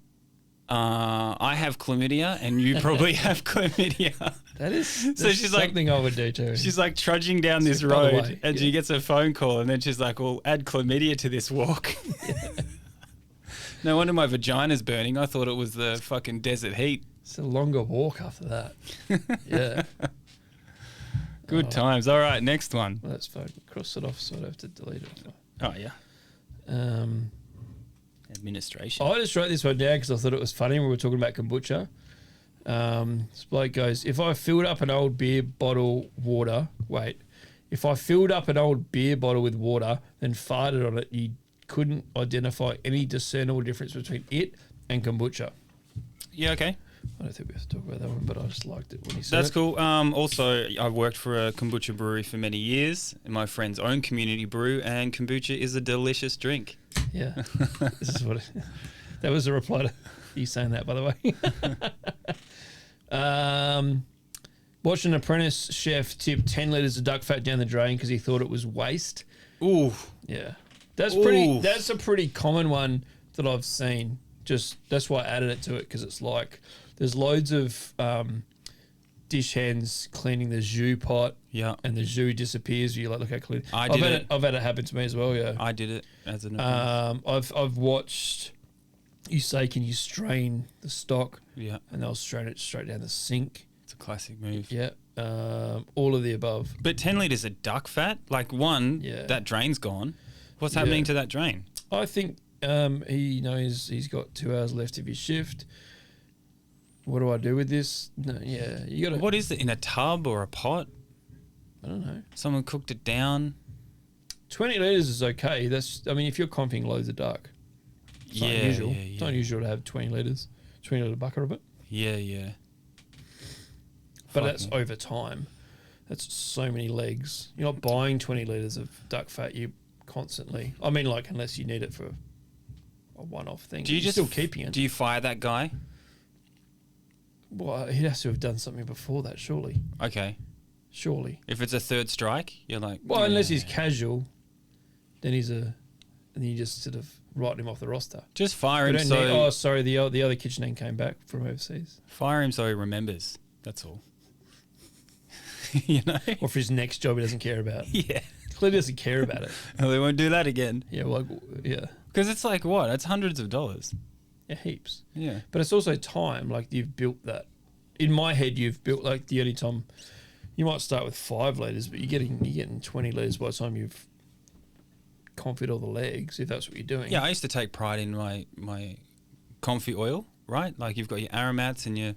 I have chlamydia and you probably have chlamydia. That's so she's something I would do too. She's like trudging down this road and she gets a phone call and then she's like, well, add chlamydia to this walk. Yeah. No wonder my vagina's burning. I thought it was the fucking desert heat. It's a longer walk after that. Yeah. Good times. All right, next one. Well, that's fine. Cross it off so I don't have to delete it. Oh, yeah. Administration. I just wrote this one down because I thought it was funny when we were talking about kombucha. This bloke goes, if I filled up an old beer bottle with water, then farted on it, you couldn't identify any discernible difference between it and kombucha. Yeah, okay. I don't think we have to talk about that one, but I just liked it when he said That's cool. Also, I've worked for a kombucha brewery for many years. My friend's own community brew, and kombucha is a delicious drink. Yeah. This is what that was a reply to you saying that, by the way. Watched an apprentice chef tip 10 litres of duck fat down the drain because he thought it was waste. Ooh. Yeah. That's a pretty common one that I've seen. That's why I added it to it, because it's like there's loads of dish hands cleaning the jus pot. Yeah. And the jus disappears. You like, look how clean. I've had it happen to me as well. Yeah. I did it as an. I've watched. You say, can you strain the stock? Yeah. And they'll strain it straight down the sink. It's a classic move. Yeah. All of the above. But 10 litres of duck fat, like that drain's gone. What's happening to that drain? I think he knows he's got 2 hours left of his shift. What do I do with this? No, yeah, you got to. What is it, in a tub or a pot? I don't know. Someone cooked it down. 20 litres is okay. If you're comping loads of duck, it's not unusual. Yeah. It's not unusual to have 20 litres, 20 litre bucket of it. Yeah. But that's over time. That's so many legs. You're not buying 20 litres of duck fat. You constantly. Unless you need it for a one-off thing. Do you just still keeping it? Do you fire that guy? Well, he has to have done something before that, surely. Okay. Surely. If it's a third strike, you're like... Well, unless he's casual, then he's a and then you just sort of write him off the roster. Just fire We him don't need- so oh, sorry, the other kitchen name came back from overseas. fire him so he remembers. That's all. You know? Or for his next job he doesn't care about. Yeah. Clearly doesn't care about it. Well, they won't do that again. Yeah, well, yeah. Because it's like what? It's hundreds of dollars. Yeah, heaps. Yeah. But it's also time. Like you've built that. In my head, you've built like the only time you might start with 5 litres, but you're getting 20 litres by the time you've confit all the legs, if that's what you're doing. Yeah, I used to take pride in my comfy oil, right? Like you've got your aromats and your...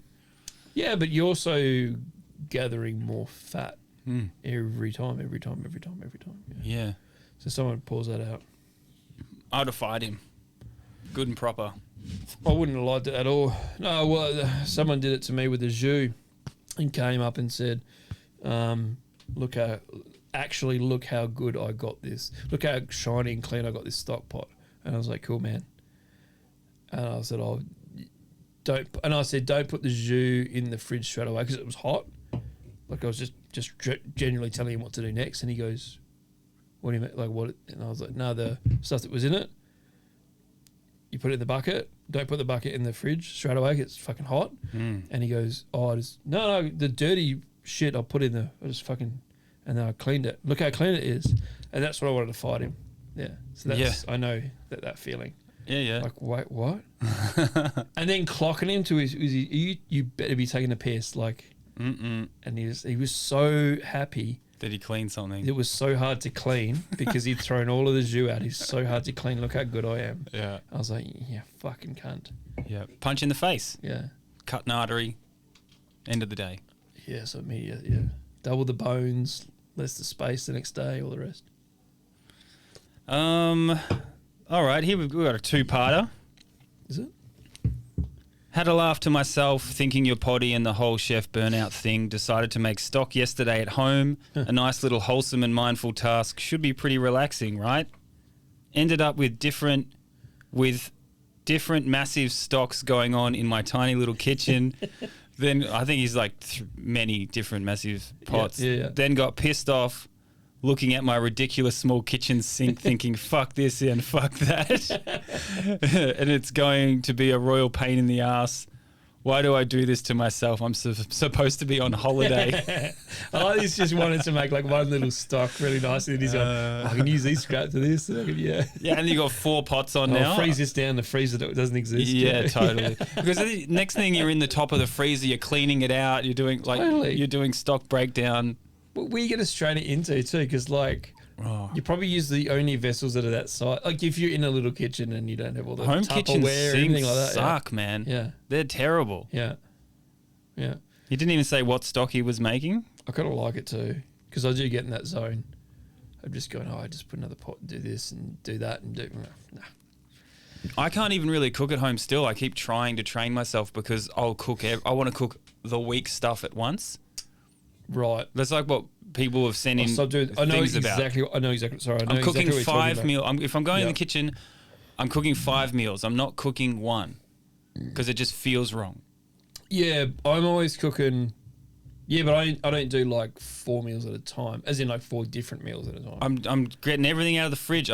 Yeah, but you're also gathering more fat every time. Yeah. So someone pours that out. I'd have fired him. Good and proper. I wouldn't have liked it at all. No, well, someone did it to me with a jus and came up and said, look how good I got this. Look how shiny and clean I got this stock pot. And I was like, cool, man. And I said, don't put the jus in the fridge straight away because it was hot. Like I was just genuinely telling him what to do next. And he goes, what do you mean? Like what? And I was like, no, the stuff that was in it, you put it in the bucket. Don't put the bucket in the fridge straight away. It's fucking hot. And he goes, no, the dirty shit I put in the, and then I cleaned it. Look how clean it is. And that's what I wanted to fight him. Yeah. So that's, I know that feeling. Yeah. Like, wait, what? And then clocking him to his you better be taking a piss. Like, and he was so happy. Did he clean something? It was so hard to clean because he'd thrown all of the jus out. He's so hard to clean. Look how good I am. Yeah. I was like, yeah, fucking cunt. Yeah. Punch in the face. Yeah. Cut an artery. End of the day. Yeah, so immediate, yeah. Double the bones, less the space the next day, all the rest. All right, here we've got a 2-parter. Is it? Had a laugh to myself thinking your potty and the whole chef burnout thing. Decided to make stock yesterday at home. A nice little wholesome and mindful task. Should be pretty relaxing, right? Ended up with different massive stocks going on in my tiny little kitchen. Then I think he's like many different massive pots. Yeah. Then got pissed off looking at my ridiculous small kitchen sink thinking, fuck this and fuck that. And it's going to be a royal pain in the ass. Why do I do this to myself? I'm supposed to be on holiday. I like this. Just wanted to make like one little stock really nice. And he's going, I can use these scraps to this. And Yeah, and you got 4 pots on now. Freeze this down the freezer that doesn't exist. Yeah, totally. Because the next thing you're in the top of the freezer, you're cleaning it out. You're doing you're doing stock breakdown. What we're going to strain it into too, because like you probably use the only vessels that are that size. Like if you're in a little kitchen and you don't have all the home kitchen Tupperware or anything sinks like that. suck, man. Yeah, they're terrible. yeah. He didn't even say what stock he was making. I kind of like it too because I do get in that zone. I'm just going, I just put another pot and do this and do that and do. Nah. I can't even really cook at home still. I keep trying to train myself because I'll cook. I want to cook the week stuff at once. Right. That's like what people have sent in I know things exactly. about. I know exactly. Sorry, I know I'm cooking exactly what you're 5 meals. If I'm going in the Yeah. kitchen, I'm cooking 5 meals. I'm not cooking 1 because it just feels wrong. Yeah, I'm always cooking. Yeah, but I don't do like 4 meals at a time, as in like 4 different meals at a time. I'm getting everything out of the fridge.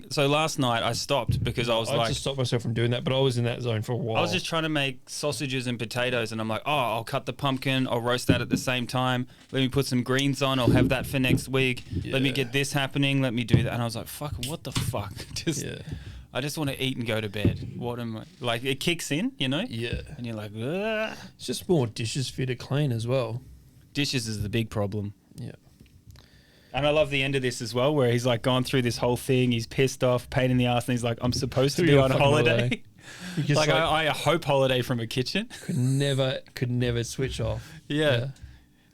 So last night I stopped because I just stopped myself from doing that, but I was in that zone for a while. I was just trying to make sausages and potatoes, and I'm like, I'll cut the pumpkin, I'll roast that at the same time. Let me put some greens on, I'll have that for next week. Let me get this happening, let me do that. And I was like, fuck, what the fuck? I just want to eat and go to bed. What am I... Like, it kicks in, you know? Yeah. And you're like, ugh. It's just more dishes for you to clean as well. Dishes is the big problem. Yeah. And I love the end of this as well, where he's like gone through this whole thing. He's pissed off, pain in the ass, and he's like, I'm supposed to be on holiday. Like I hope holiday from a kitchen. Could never switch off. Yeah.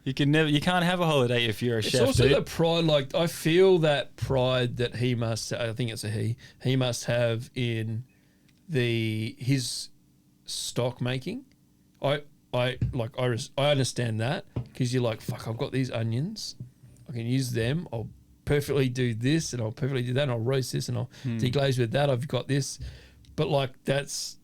You can't have a holiday if you're a chef. It's also the pride, like I feel that pride that he must, I think it's a he must have in his stock making. I understand that because you're like, fuck, I've got these onions. I can use them. I'll perfectly do this and I'll perfectly do that and I'll roast this and I'll deglaze with that. I've got this. But like that's,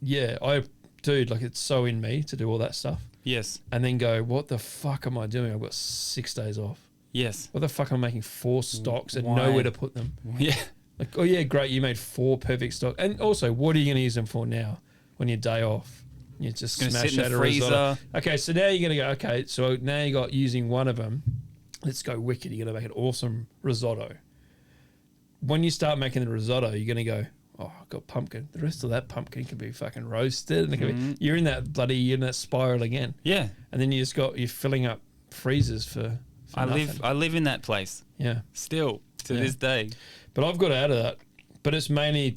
yeah, like it's so in me to do all that stuff. Yes. And then go, what the fuck am I doing? I've got 6 days off. Yes. What the fuck am I making 4 stocks and Why? nowhere to put them? Yeah. Like, oh yeah, great, you made 4 perfect stock. And also, what are you going to use them for now when your day off? You just Gonna smash sit in out the a risotto. freezer. Okay, so now you're going to go, okay, so now you got using one of them. Let's go wicked. You're going to make an awesome risotto. When you start making the risotto, you're going to go, oh, I've got pumpkin. The rest of that pumpkin can be fucking roasted. And it can be, you're in that spiral again. Yeah. And then you're filling up freezers for nothing. I live in that place. Yeah. Still to this day. But I've got out of that. But it's mainly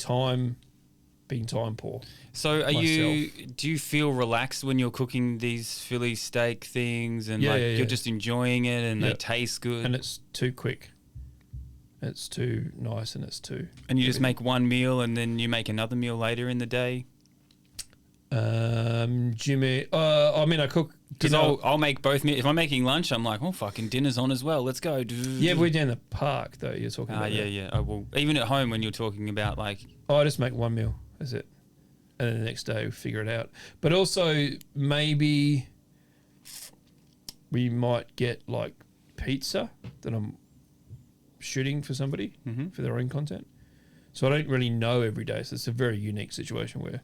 being time poor. So do you feel relaxed when you're cooking these Philly steak things and you're just enjoying it and they taste good? And it's too quick. It's too nice and it's too... And you just make one meal and then you make another meal later in the day? Jimmy... I mean, I cook... Because I'll make both meals. If I'm making lunch, I'm like, oh, fucking dinner's on as well. Let's go. Yeah, we're down the park, though, you're talking about. Yeah. I will. Even at home when you're talking about, like... I just make one meal. That's it. And then the next day we figure it out. But also, maybe we might get, like, pizza that I'm shooting for somebody for their own content. So I don't really know every day. So it's a very unique situation where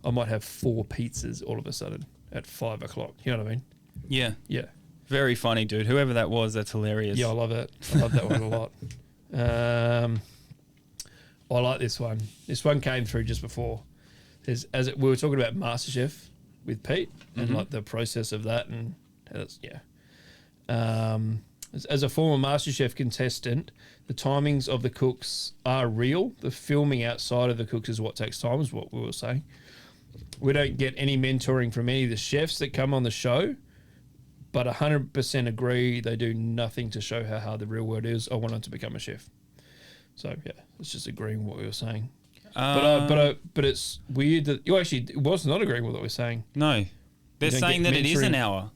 I might have 4 pizzas all of a sudden at 5 o'clock. You know what I mean? Yeah. Yeah. Very funny, dude. Whoever that was, that's hilarious. Yeah, I love it. I love that one a lot. I like this one. This one came through just before. We were talking about Masterchef with Pete and like the process of that, and that's as a former Masterchef contestant, the timings of the cooks are real. The filming outside of the cooks is what takes time, is what we were saying. We don't get any mentoring from any of the chefs that come on the show, but 100% agree they do nothing to show how hard the real world is. I wanted to become a chef. So, yeah, it's just agreeing with what we were saying. But it's weird that you actually was not agreeing with what we're saying. No. They're saying that it is an mentoring. hour.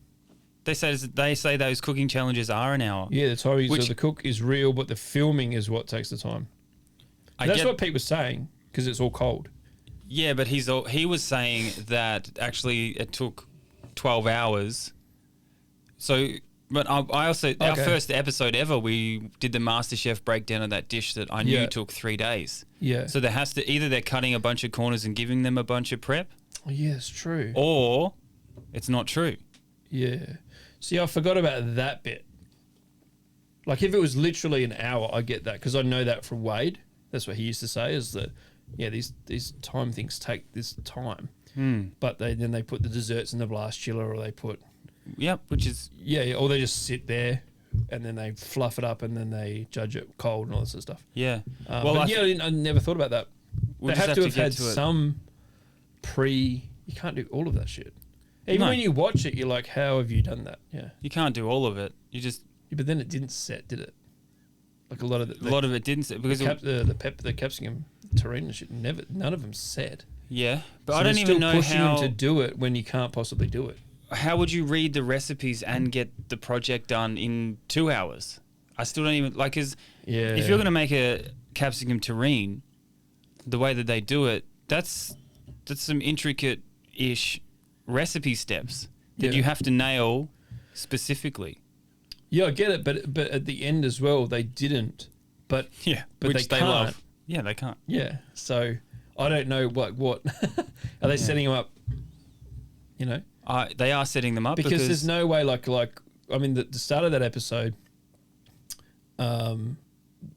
They say those cooking challenges are an hour. Yeah, the timing of the cook is real, but the filming is what takes the time. That's what Pete was saying, because it's all cold. Yeah, but he was saying that actually it took 12 hours. So, but I also, our first episode ever, we did the MasterChef breakdown of that dish that I knew took 3 days. Yeah. So there has to, either they're cutting a bunch of corners and giving them a bunch of prep. Oh, yeah, it's true. Or it's not true. Yeah. See, I forgot about that bit. Like, if it was literally an hour, I get that, because I know that from Wade. That's what he used to say, is that, yeah, these time things take this time. But then they put the desserts in the blast chiller, or they put... Yep, which is... Yeah, or they just sit there, and then they fluff it up, and then they judge it cold and all this sort of stuff. Yeah. I never thought about that. We'll they have to have had to it. some You can't do all of that shit. Even when you watch it, you're like, how have you done that? Yeah. You can't do all of it. You just... Yeah, but then it didn't set, did it? Like a lot of it didn't set because the capsicum terrine and shit. None of them set. Yeah, but So I don't they're even still know pushing how them to do it when you can't possibly do it. How would you read the recipes and get the project done in 2 hours? I still don't even like. If you're going to make a capsicum terrine, the way that they do it, that's some intricate-ish recipe steps that you have to nail specifically. Yeah, I get it, but at the end as well, they didn't. But Which they they can't. love. Yeah, they can't. Yeah, so I don't know what are they setting them up? You know, they are setting them up because there's no way. Like I mean, the start of that episode,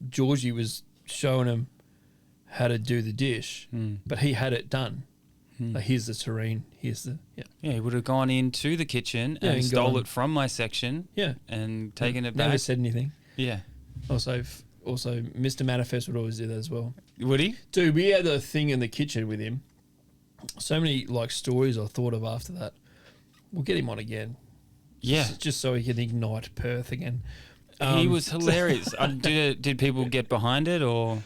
Georgie was showing him how to do the dish, but he had it done. Like, here's the terrine, here's the Yeah, he would have gone into the kitchen and stole it from my section. Yeah, and taken it back. Never said anything. Yeah. Also, Mr. Manifest would always do that as well. Would he? Dude, we had a thing in the kitchen with him. So many like stories I thought of after that. We'll get him on again. Yeah. Just so he can ignite Perth again. He was hilarious. Did people get behind it or?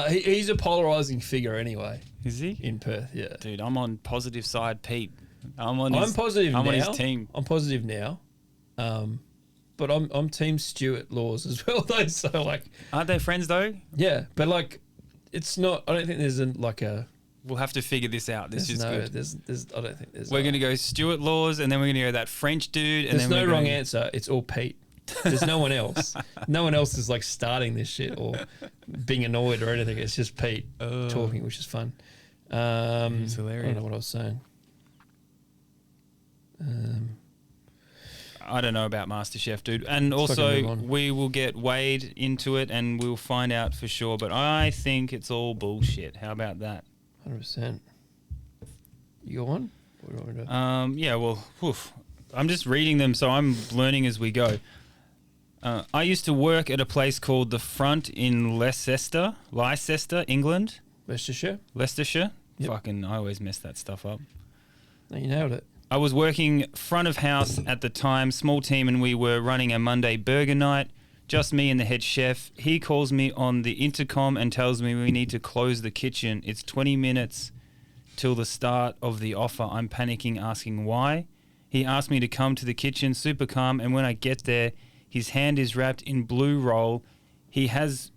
He's a polarizing figure anyway. Is he? In Perth, yeah. Dude, I'm on positive side Pete. I'm positive now. I'm on his team. I'm positive now. But I'm team Stuart Laws as well though. So like, aren't they friends though? Yeah, but like, it's not. I don't think there's like a. We'll have to figure this out. This is good. I don't think there's. We're going to go Stuart Laws, and then we're going to go that French dude, and there's then no wrong answer. It's all Pete. There's no one else. No one else is like starting this shit or being annoyed or anything. It's just Pete talking, which is fun. It's hilarious. I don't know what I was saying. I don't know about MasterChef, dude. And Let's fucking also, move on. we will get Wade into it and we'll find out for sure. But I think it's all bullshit. How about that? 100%. You got one? What do you want me to do? Yeah, well, I'm just reading them, so I'm learning as we go. I used to work at a place called The Front in Leicester, England. Leicestershire? Yep. Fucking, I always mess that stuff up. No, you nailed it. I was working front of house at the time, small team, and we were running a Monday burger night. Just me and the head chef. He calls me on the intercom and tells me we need to close the kitchen. It's 20 minutes till the start of the offer. I'm panicking, asking why. He asked me to come to the kitchen, super calm, and when I get there, his hand is wrapped in blue roll. He hands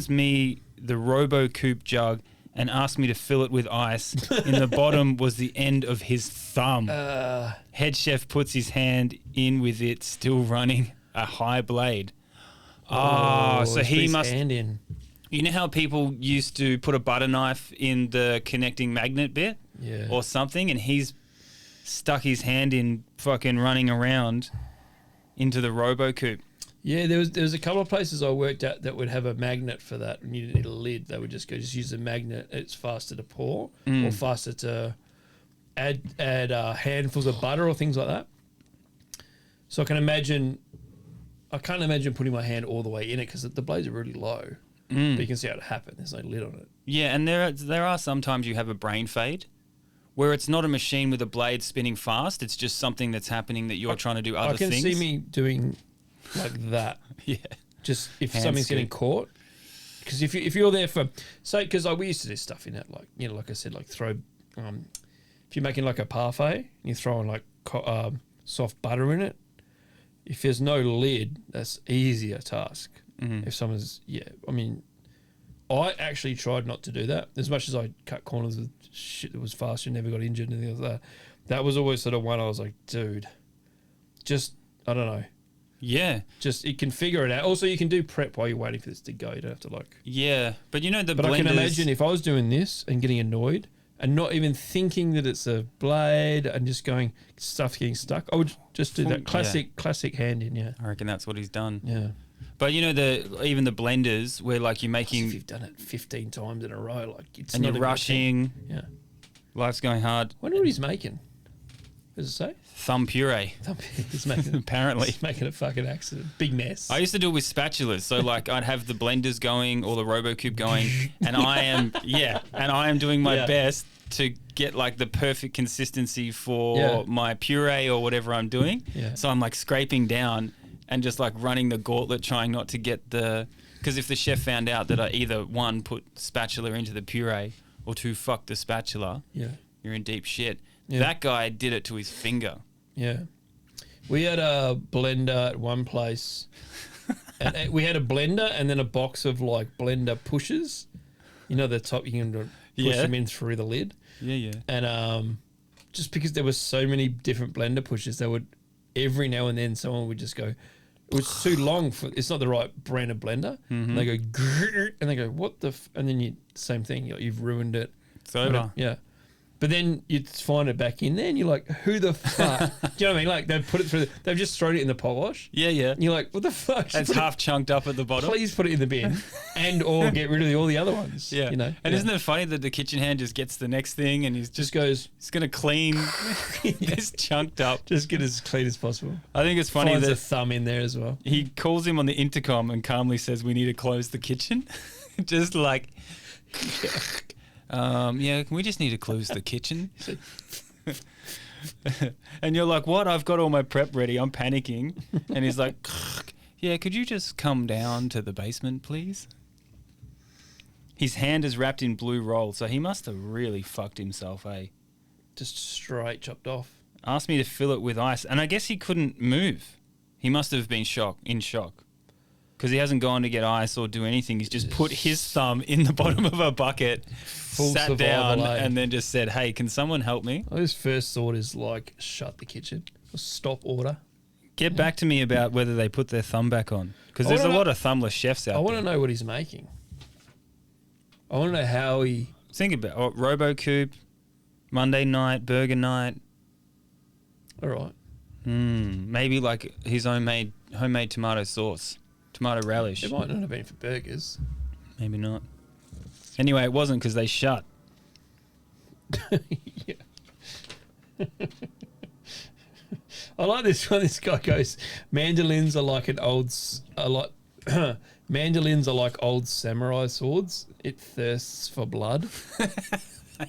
me the Robo Coupe jug and asked me to fill it with ice. In the bottom was the end of his thumb. Head chef puts his hand in with it still running, a high blade. So he's he put his must... hand in. You know how people used to put a butter knife in the connecting magnet bit? Yeah. Or something, and he's stuck his hand in fucking running around into the Robo Coupe. Yeah, there was a couple of places I worked at that would have a magnet for that, and you didn't need a lid. They would just use a magnet. It's faster to pour or faster to add handfuls of butter or things like that. So I can't imagine putting my hand all the way in it because the blades are really low. But you can see how it happened. There's no lid on it. Yeah, and there are sometimes you have a brain fade where it's not a machine with a blade spinning fast. It's just something that's happening that you're trying to do other things. I can see me doing like that. Yeah. Just if Hand something's scoop. getting caught. Because if you're there for, say, because we used to do stuff in that, like, you know, like I said, like throw, if you're making like a parfait and you're throwing like soft butter in it, if there's no lid, that's easier task. If someone's, I actually tried not to do that. As much as I cut corners with shit that was fast and never got injured and anything like that, that was always sort of one I was like, dude, just, I don't know. Yeah. Just, you can figure it out. Also, you can do prep while you're waiting for this to go. You don't have to like... Yeah, but you know the But blenders... I can imagine if I was doing this and getting annoyed and not even thinking that it's a blade and just going, stuff getting stuck, I would just do that classic hand in, yeah. I reckon that's what he's done. Yeah. But you know even the blenders where like you're making... If you've done it 15 times in a row, like it's and not you're even a rushing, thing. Yeah. life's going hard. I wonder what he's making. Does it say? Thumb puree. He's making Apparently. He's making a fucking accident. Big mess. I used to do it with spatulas. So like I'd have the blenders going or the RoboCube going and I am doing my best to get like the perfect consistency for my puree or whatever I'm doing. Yeah. So I'm like scraping down and just like running the gauntlet trying not to get because if the chef found out that I either one put spatula into the puree or two fuck the spatula, you're in deep shit. Yeah. That guy did it to his finger. Yeah. We had a blender at one place. And we had a blender and then a box of like blender pushers. You know the top, you can push them in through the lid. Yeah, yeah. And just because there were so many different blender pushers, they would, every now and then someone would just go, it was too long for, it's not the right brand of blender. And they go, grrr, and they go, what the, and then same thing, you've ruined it. It's over. Yeah. But then you'd find it back in there and you're like, who the fuck? Do you know what I mean? Like they've put it through, they've just thrown it in the polish. Yeah, yeah. And you're like, what the fuck? It's half chunked up at the bottom. Please put it in the bin and or get rid of all the other ones. Yeah. You know? And isn't it funny that the kitchen hand just gets the next thing and he's just goes, he's going to clean this chunked up. Just get as clean as possible. I think it's funny Finds that a thumb in there as well. He calls him on the intercom and calmly says, we need to close the kitchen. Just like... we just need to close the kitchen. And you're like, what? I've got all my prep ready. I'm panicking. And he's like, yeah, could you just come down to the basement, please? His hand is wrapped in blue roll, so he must have really fucked himself, eh? Just straight chopped off. Asked me to fill it with ice. And I guess he couldn't move. He must have been in shock. Because he hasn't gone to get ice or do anything. He's just put his thumb in the bottom of a bucket, sat down, and then just said, hey, can someone help me? His first thought is like, shut the kitchen. Or stop order. Get back to me about whether they put their thumb back on. Because there's a lot of thumbless chefs out I there. want to know what he's making. I want to know how he... Think about RoboCoupe, Monday night, burger night. All right. Maybe like his homemade tomato sauce, tomato relish. It might not have been for burgers. Maybe not. Anyway, it wasn't because they shut. Yeah. I like this one. This guy goes, mandolins are like mandolins are like old samurai swords. It thirsts for blood.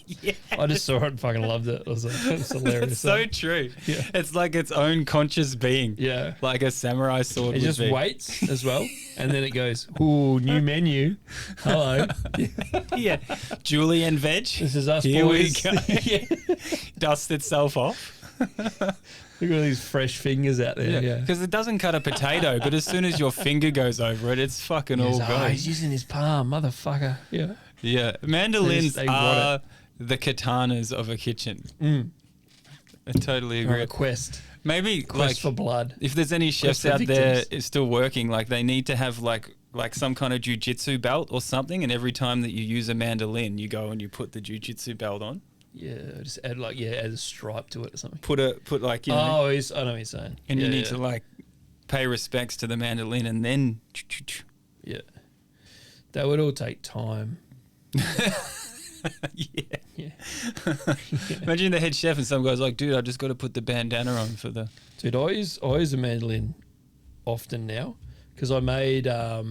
Yeah. I just saw it and fucking loved it. It was it's hilarious. It's so true. Yeah. It's like its own conscious being. Yeah. Like a samurai sword It would just be. waits as well, and then it goes, "Ooh, new menu. Hello, Yeah. Julienne veg. this is us Here we boys." go. Yeah. Dust itself off. Look at all these fresh fingers out there. Yeah. Because it doesn't cut a potato, but as soon as your finger goes over it, it's fucking all He's goes. using his palm, motherfucker. Yeah. Yeah. Mandolins They want are the katanas of a kitchen. I totally On agree. a quest Maybe quest like for blood. if there's any chefs for out there victims. still working, like they need to have like some kind of jiu-jitsu belt or something, and every time that you use a mandolin, you go and you put the jiu-jitsu belt on. Yeah, just add add a stripe to it or something. Put like, you know, Oh, I know what you're saying. and yeah, you need to like pay respects to the mandolin and then Yeah. That would all take time. yeah. Yeah. Imagine the head chef and some guy's like, dude, I just got to put the bandana on for the... Dude, I use a mandolin often now because I made I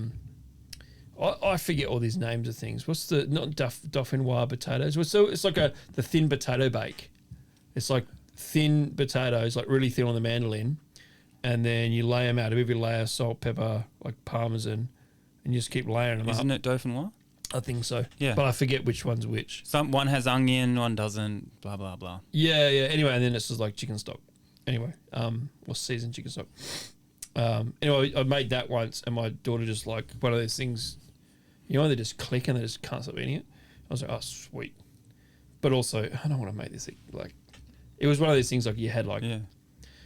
forget all these names of things. What's the not dauphinoise potatoes? It's like the thin potato bake. It's like thin potatoes, like really thin on the mandolin, and then you lay them out. Every layer, salt, pepper, like parmesan, and you just keep layering them Isn't up. it dauphinoise? I think so. Yeah. But I forget which one's which. One has onion, one doesn't, blah, blah, blah. Yeah. Anyway, and then it's just like chicken stock. Anyway, or seasoned chicken stock. Anyway, I made that once, and my daughter just like one of those things, you know, they just click and they just can't stop eating it. I was like, oh, sweet. But also, I don't want to make this like. It was one of those things like you had like. Yeah.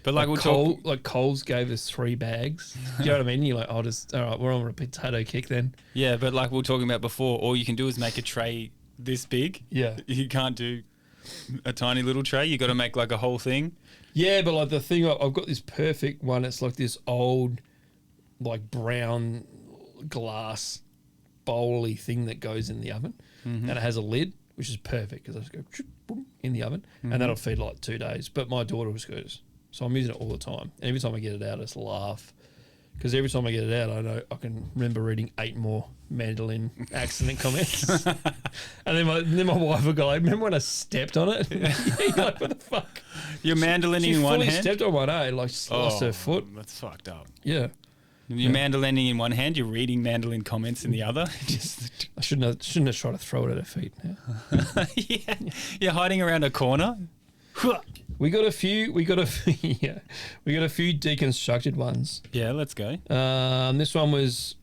But like we'll Cole, talk... like Coles gave us 3 bags. Do you know what I mean? You're like, all right, we're on a potato kick then. Yeah, but like we were talking about before, all you can do is make a tray this big. Yeah. You can't do a tiny little tray. You got to make like a whole thing. Yeah, but like the thing, I've got this perfect one. It's like this old, like brown glass bowl-y thing that goes in the oven, and it has a lid, which is perfect because I just go boom, in the oven, and that'll feed like 2 days. But my daughter just goes, so I'm using it all the time. And every time I get it out, I just laugh because every time I get it out, I know I can remember reading 8 more mandolin accident comments, and then my wife will go, like, "Remember when I stepped on it?" You're like, what the fuck? You're mandolining She in one fully hand. stepped on one, like lost her foot. That's fucked up. Yeah. You're mandolining in one hand. You're reading mandolin comments in the other. Just I shouldn't have tried to throw it at her feet. Yeah. yeah. You're hiding around a corner. We got a few deconstructed ones. Yeah, let's go. This one was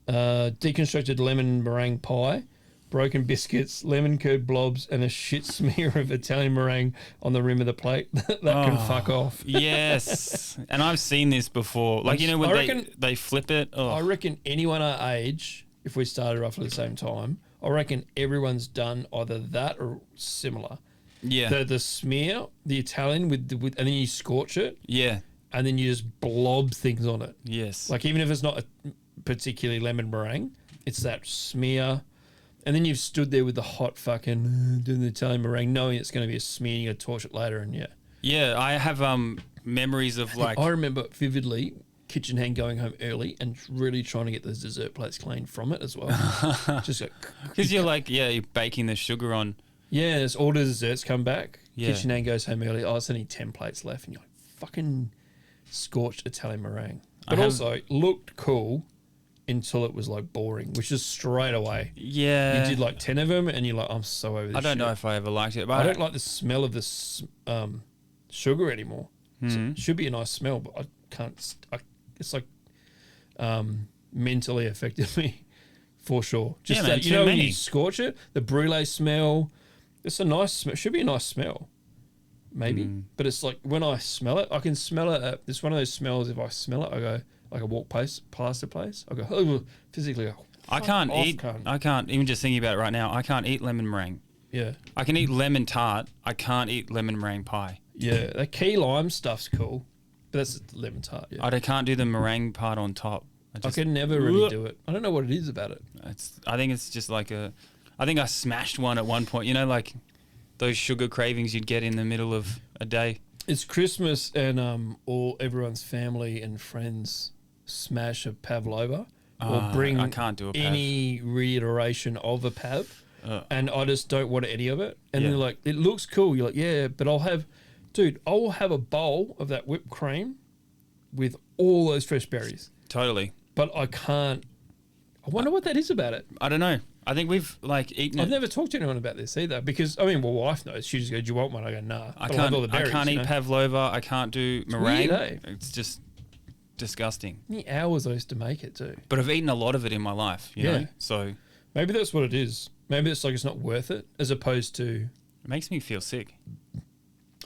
deconstructed lemon meringue pie, broken biscuits, lemon curd blobs, and a shit smear of Italian meringue on the rim of the plate. that can fuck off. Yes. And I've seen this before. Like, you know, when I reckon- they flip it. Oh. I reckon anyone our age, if we started roughly the same time, I reckon everyone's done either that or similar. Yeah. The smear, the Italian with and then you scorch it, Yeah. and then you just blob things on it. Yes. Like even if it's not a particularly lemon meringue, it's that smear. And then you've stood there with the hot fucking doing the Italian meringue, knowing it's going to be a smear. And you got to torch it later, and yeah. Yeah, I have memories of like. I remember vividly kitchen hand going home early and really trying to get those dessert plates clean from it as well. Just like, Because you're like, yeah, you're baking the sugar on. yeah, as all the desserts come back, Yeah. kitchen hand goes home early. Oh, it's only 10 plates left, and you're like, fucking scorched Italian meringue. But also looked cool until it was like boring, which is straight away. Yeah. You did like 10 of them, and you're like, I'm so over this I don't know shit. if I ever liked it, but I don't like the smell of this sugar anymore. So it should be a nice smell, but I can't. It's like mentally affected me for sure. Just Yeah, man, that, you too know, when many. you scorch it, the brulee smell. It's a nice smell. Should be a nice smell, maybe. But it's like when I smell it, I can smell it. It's one of those smells. If I smell it, I go like I walk past a place. I go physically. I can't eat. cunt. I can't even just thinking about it right now. I can't eat lemon meringue. Yeah, I can eat lemon tart. I can't eat lemon meringue pie. yeah. That key lime stuff's cool, but that's lemon tart. Yeah, I can't do the meringue part on top. I can never really do it. I don't know what it is about it. I think it's just like I think I smashed one at one point. You know, like those sugar cravings you'd get in the middle of a day. It's Christmas and everyone's family and friends smash a pavlova or bring I can't do a pav. any reiteration of a pav, and I just don't want any of it. And Yeah. they're like, it looks cool. You're like, yeah, but I'll have a bowl of that whipped cream with all those fresh berries. Totally. But I can't. I wonder what that is about it. I don't know. I think we've like eaten I've it. never talked to anyone about this either because, I mean, my wife knows. She just goes, do you want one? I go, nah. I But I'll have can't. all the berries, I can't you eat know? pavlova. I can't do meringue. weird, eh? It's just disgusting. How many hours I used to make it too. But I've eaten a lot of it in my life. You know? So Maybe that's what it is. Maybe it's like it's not worth it as opposed to it makes me feel sick.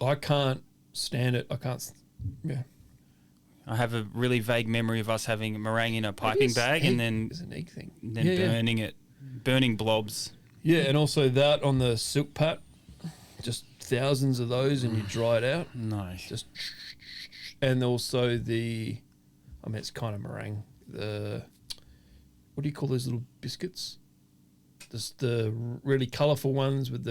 I can't stand it. I can't. Yeah. I have a really vague memory of us having meringue in a piping bag and then It's an egg thing. burning it, burning blobs. Yeah, and also that on the silk pat, just thousands of those and you dry it out. No. Just and also it's kind of meringue. What do you call those little biscuits? The really colourful ones with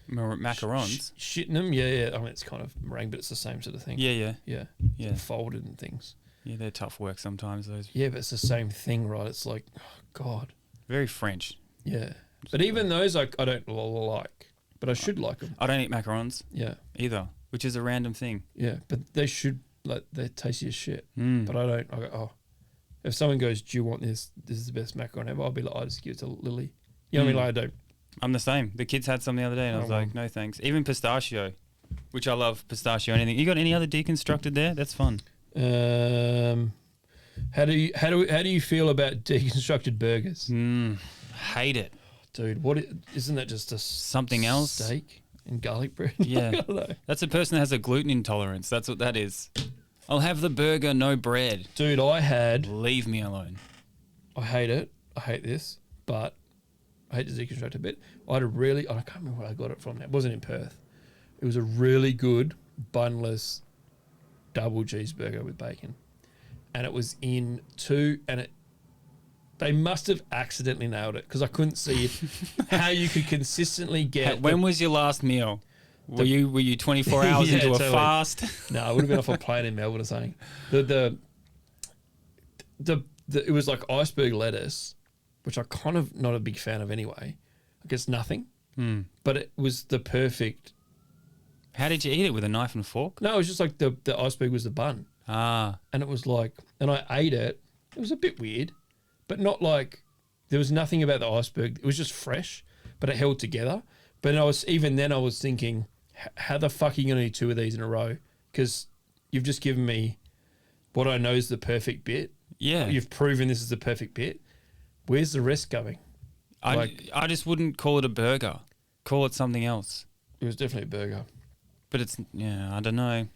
Macarons. shit in them. Yeah. I mean, it's kind of meringue, but it's the same sort of thing. Yeah. Yeah. Folded and things. Yeah, they're tough work sometimes, those. Yeah, but it's the same thing, right? It's like, oh, God. Very French. Yeah. But even those I don't like, but I should like them. I don't eat macarons Yeah. either, which is a random thing. Yeah. But they should, like, they're tasty as shit. Mm. But I don't. I go, oh. If someone goes, do you want this? This is the best macaron ever. I'll be like, I just give it to Lily. You know what I mean? Like, I don't. I'm the same. The kids had some the other day and I was like, no thanks. Even pistachio, which I love pistachio anything. You got any other deconstructed there? That's fun. How do you feel about deconstructed burgers? Hate it. Dude, isn't that just a Something else? steak and garlic bread? Yeah. I don't know. That's a person that has a gluten intolerance. That's what that is. I'll have the burger, no bread. Dude, Leave me alone. I hate it. I hate this, but I hate the deconstructed bit. I can't remember where I got it from now. It wasn't in Perth. It was a really good bunless double cheeseburger with bacon. And it was in they must have accidentally nailed it because I couldn't see how you could consistently get. When was your last meal? Were you 24 hours Yeah, into a totally. fast? No, I would have been off a plane in Melbourne or something. It was like iceberg lettuce, which I kind of not a big fan of anyway. I guess nothing, but it was the perfect. How did you eat it? With a knife and fork? No, it was just like the iceberg was the bun, Ah. and it was like, and I ate it. It was a bit weird, but not like there was nothing about the iceberg. It was just fresh, but it held together. But I was thinking, how the fuck are you going to eat two of these in a row? Because you've just given me what I know is the perfect bit. Yeah. You've proven this is the perfect bit. Where's the rest going? I just wouldn't call it a burger. Call it something else. It was definitely a burger. But it's, I don't know.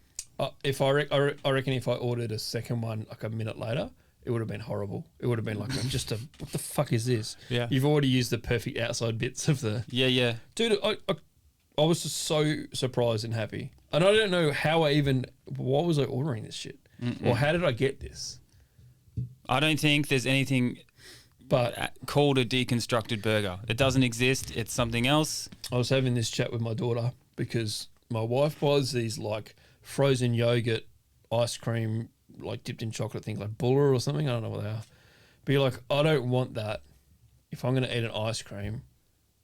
If I reckon if I ordered a second one like a minute later, it would have been horrible. It would have been like what the fuck is this? Yeah. You've already used the perfect outside bits of the. Yeah. Dude, I was just so surprised and happy. And I don't know why was I ordering this shit? Or how did I get this? I don't think there's anything But called a deconstructed burger. It doesn't exist. It's something else. I was having this chat with my daughter because my wife buys these like frozen yogurt, ice cream, like dipped in chocolate things like Buller or something. I don't know what they are. But you're like, I don't want that. If I'm going to eat an ice cream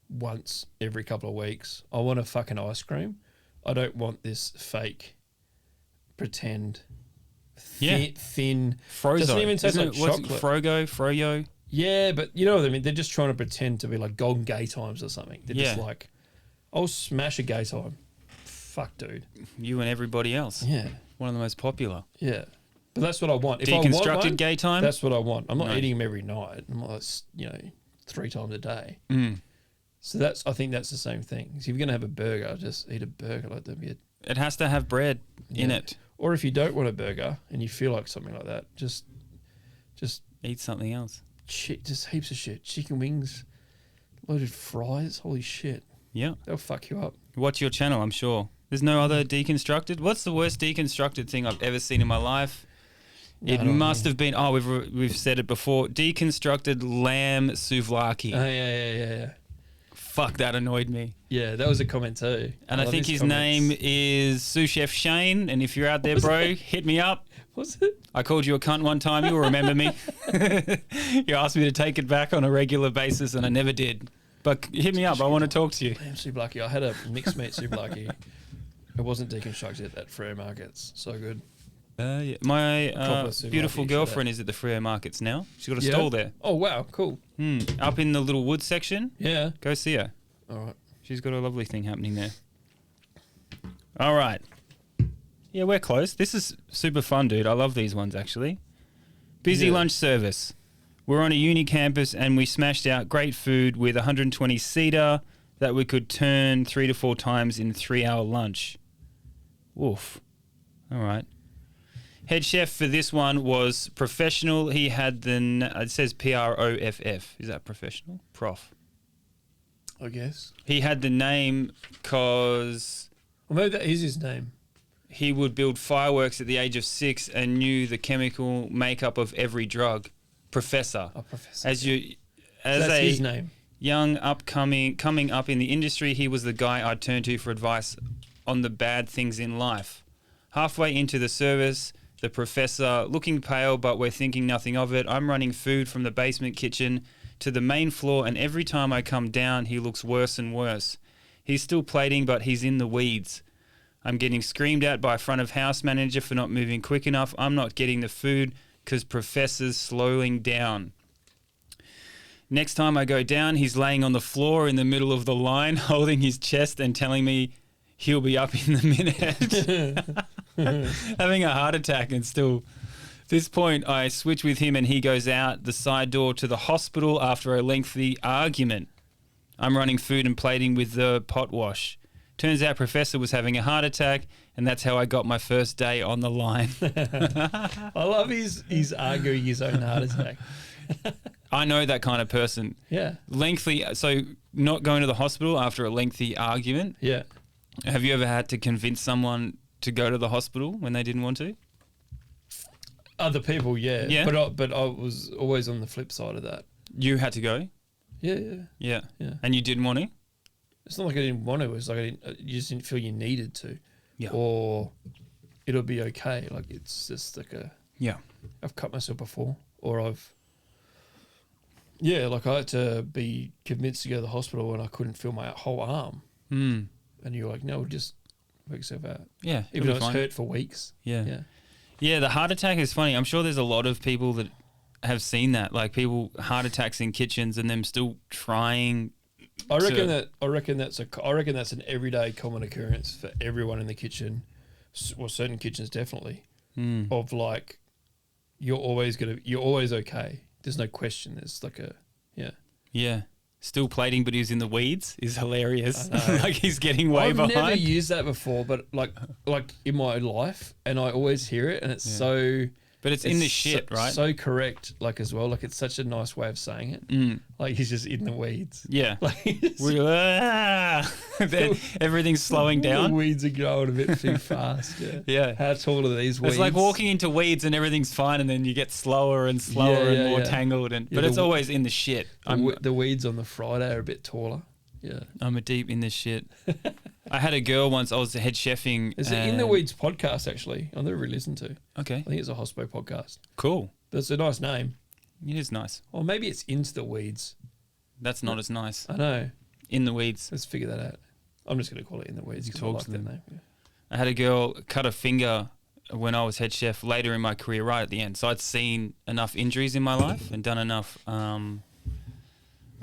once every couple of weeks, I want a fucking ice cream. I don't want this fake, pretend, thin. Frozo. Doesn't even taste like What's chocolate. Froyo. Yeah, but you know what I mean? They're just trying to pretend to be like Golden Gay Times or something. They're just like, I'll smash a Gay Time. Fuck, dude. You and everybody else. Yeah. One of the most popular. Yeah. But that's what I want. If Deconstructed I want one, Gay Time? that's what I want. I'm not No. eating them every night. I'm like, 3 times a day. So I think that's the same thing. So if you're gonna have a burger, just eat a burger. Like don't be It has to have bread in it. Or if you don't want a burger and you feel like something like that, just Eat something else. just heaps of shit. Chicken wings, loaded fries. Holy shit, Yeah. they'll fuck you up. Watch your channel, I'm sure. There's no other Deconstructed. What's the worst Deconstructed thing I've ever seen in my life? No, It I don't must know. have been. Oh, we've said it before. Deconstructed lamb souvlaki. Oh yeah. Fuck, that annoyed me. Yeah, that was a comment too. And I love think his comments. name is Sous Chef Shane. And if you're out there, bro, hit me up. Was it? I called you a cunt one time. You'll remember me. You asked me to take it back on a regular basis, and I never did. But hit me up. I want to talk to you. Lamb souvlaki. I had a mixed meat souvlaki. It wasn't deconstructed at Freo markets. So good. Yeah. My Proper souvlaki beautiful for girlfriend is at the Freo markets now. She's got a Yeah? stall there. Oh wow, cool. Up in the little wood section. Yeah. Go see her. All right. She's got a lovely thing happening there. All right. Yeah, we're close. This is super fun, dude. I love these ones, actually. Busy Yeah. lunch service. We're on a uni campus and we smashed out great food with 120-seater that we could turn 3 to 4 times in 3-hour lunch. Woof. All right. Head chef for this one was professional. He had it says PROFF. Is that professional? Prof. I guess. He had the name because Well, maybe that is his name. he would build fireworks at the age of 6 and knew the chemical makeup of every drug. Professor. Oh, Professor. As That's a his name. young coming up in the industry, he was the guy I'd turn to for advice on the bad things in life. Halfway into the service, the professor, looking pale, but we're thinking nothing of it. I'm running food from the basement kitchen to the main floor, and every time I come down, he looks worse and worse. He's still plating, but he's in the weeds. I'm getting screamed at by front of house manager for not moving quick enough. I'm not getting the food because professor's slowing down. Next time I go down, he's laying on the floor in the middle of the line, holding his chest and telling me he'll be up in the minute. Having a heart attack and still... At this point, I switch with him and he goes out the side door to the hospital after a lengthy argument. I'm running food and plating with the pot wash. Turns out Professor was having a heart attack, and that's how I got my first day on the line. I love he's arguing his own heart attack. I know that kind of person. Yeah. So not going to the hospital after a lengthy argument. Yeah. Have you ever had to convince someone to go to the hospital when they didn't want to? Other people, yeah. Yeah. But I was always on the flip side of that. You had to go? Yeah. Yeah. Yeah. And you didn't want to? It's not like I didn't want to. It's like you just didn't feel you needed to. Yeah. Or it'll be okay. Like it's just like Yeah. I've cut myself before, or like I had to be convinced to go to the hospital and I couldn't feel my whole arm. Mm. And you're like, no, just work yourself out. Yeah. Even though it'll be it's fine. hurt for weeks. Yeah. Yeah. Yeah, the heart attack is funny. I'm sure there's a lot of people that have seen that, like people heart attacks in kitchens and them still trying. I reckon to- that's an everyday common occurrence for everyone in the kitchen, or certain kitchens definitely. Of like, you're always okay. There's no question. There's like Yeah, still plating, but he's in the weeds is hilarious. I know. Like he's getting way I've behind. never used that before, but like in my life, and I always hear it, and it's so. But it's in the shit, right? So correct, like as well. Like it's such a nice way of saying it. Like he's just in the weeds. Yeah. Like he's Then everything's slowing The down. weeds are growing a bit too fast. Yeah. Yeah. How tall are these weeds? It's like walking into weeds and everything's fine, and then you get slower and slower and more tangled. And but the it's w- always in the shit. The weeds on the Friday are a bit taller. Yeah. I'm a deep in this shit. I had a girl once. I was the head chefing. Is it In the Weeds podcast, actually? I've never really listened to. Okay. I think it's a Hospo podcast. Cool. That's a nice name. It is nice. Or maybe it's Into the Weeds. That's not as nice. I know. In the weeds. Let's figure that out. I'm just going to call it In the Weeds because I like that name. Yeah. I had a girl cut a finger when I was head chef later in my career, right at the end. So I'd seen enough injuries in my life and done enough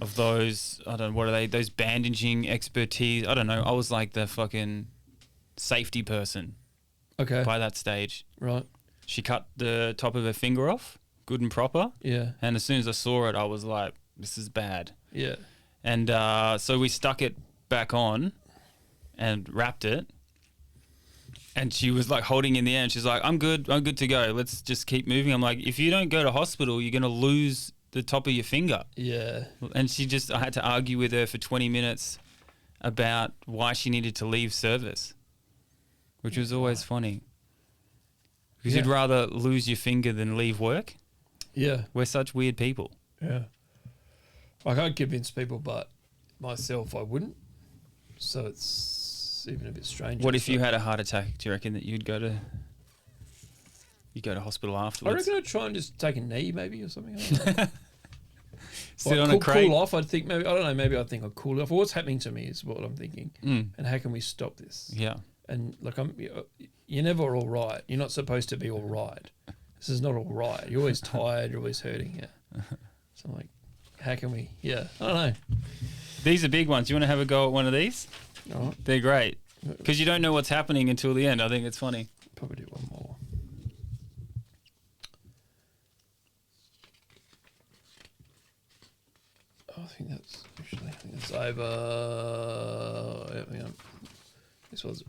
of those, I don't know, what are they? Those bandaging expertise. I don't know. I was like the fucking safety person Okay. by that stage. Right. She cut the top of her finger off, good and proper. Yeah. And as soon as I saw it, I was like, this is bad. Yeah. And so we stuck it back on and wrapped it. And she was like holding in the air and she's like, I'm good to go. Let's just keep moving. I'm like, if you don't go to hospital, you're going to lose the top of your finger. Yeah. And I had to argue with her for 20 minutes about why she needed to leave service, which was always funny. Because you'd rather lose your finger than leave work. Yeah. We're such weird people. Yeah. Like, I'd convince people, but myself, I wouldn't. So it's even a bit strange. What if you had a heart attack? Do you reckon that you'd go to hospital afterwards? I reckon I'd try and just take a knee maybe or something. I don't know. Sit Like, on a crate. cool off. I'd think maybe, I don't know, maybe I'd think I'd cool off. Or what's happening to me is what I'm thinking. And how can we stop this? Yeah. And like, you're never all right. You're not supposed to be all right. This is not all right. You're always tired. You're always hurting. Yeah. So I'm like, how can we? Yeah. I don't know. These are big ones. You want to have a go at one of these? All right. They're great. Because you don't know what's happening until the end. I think it's funny. Probably do one more. I think that's over. Yeah, hang on. This was.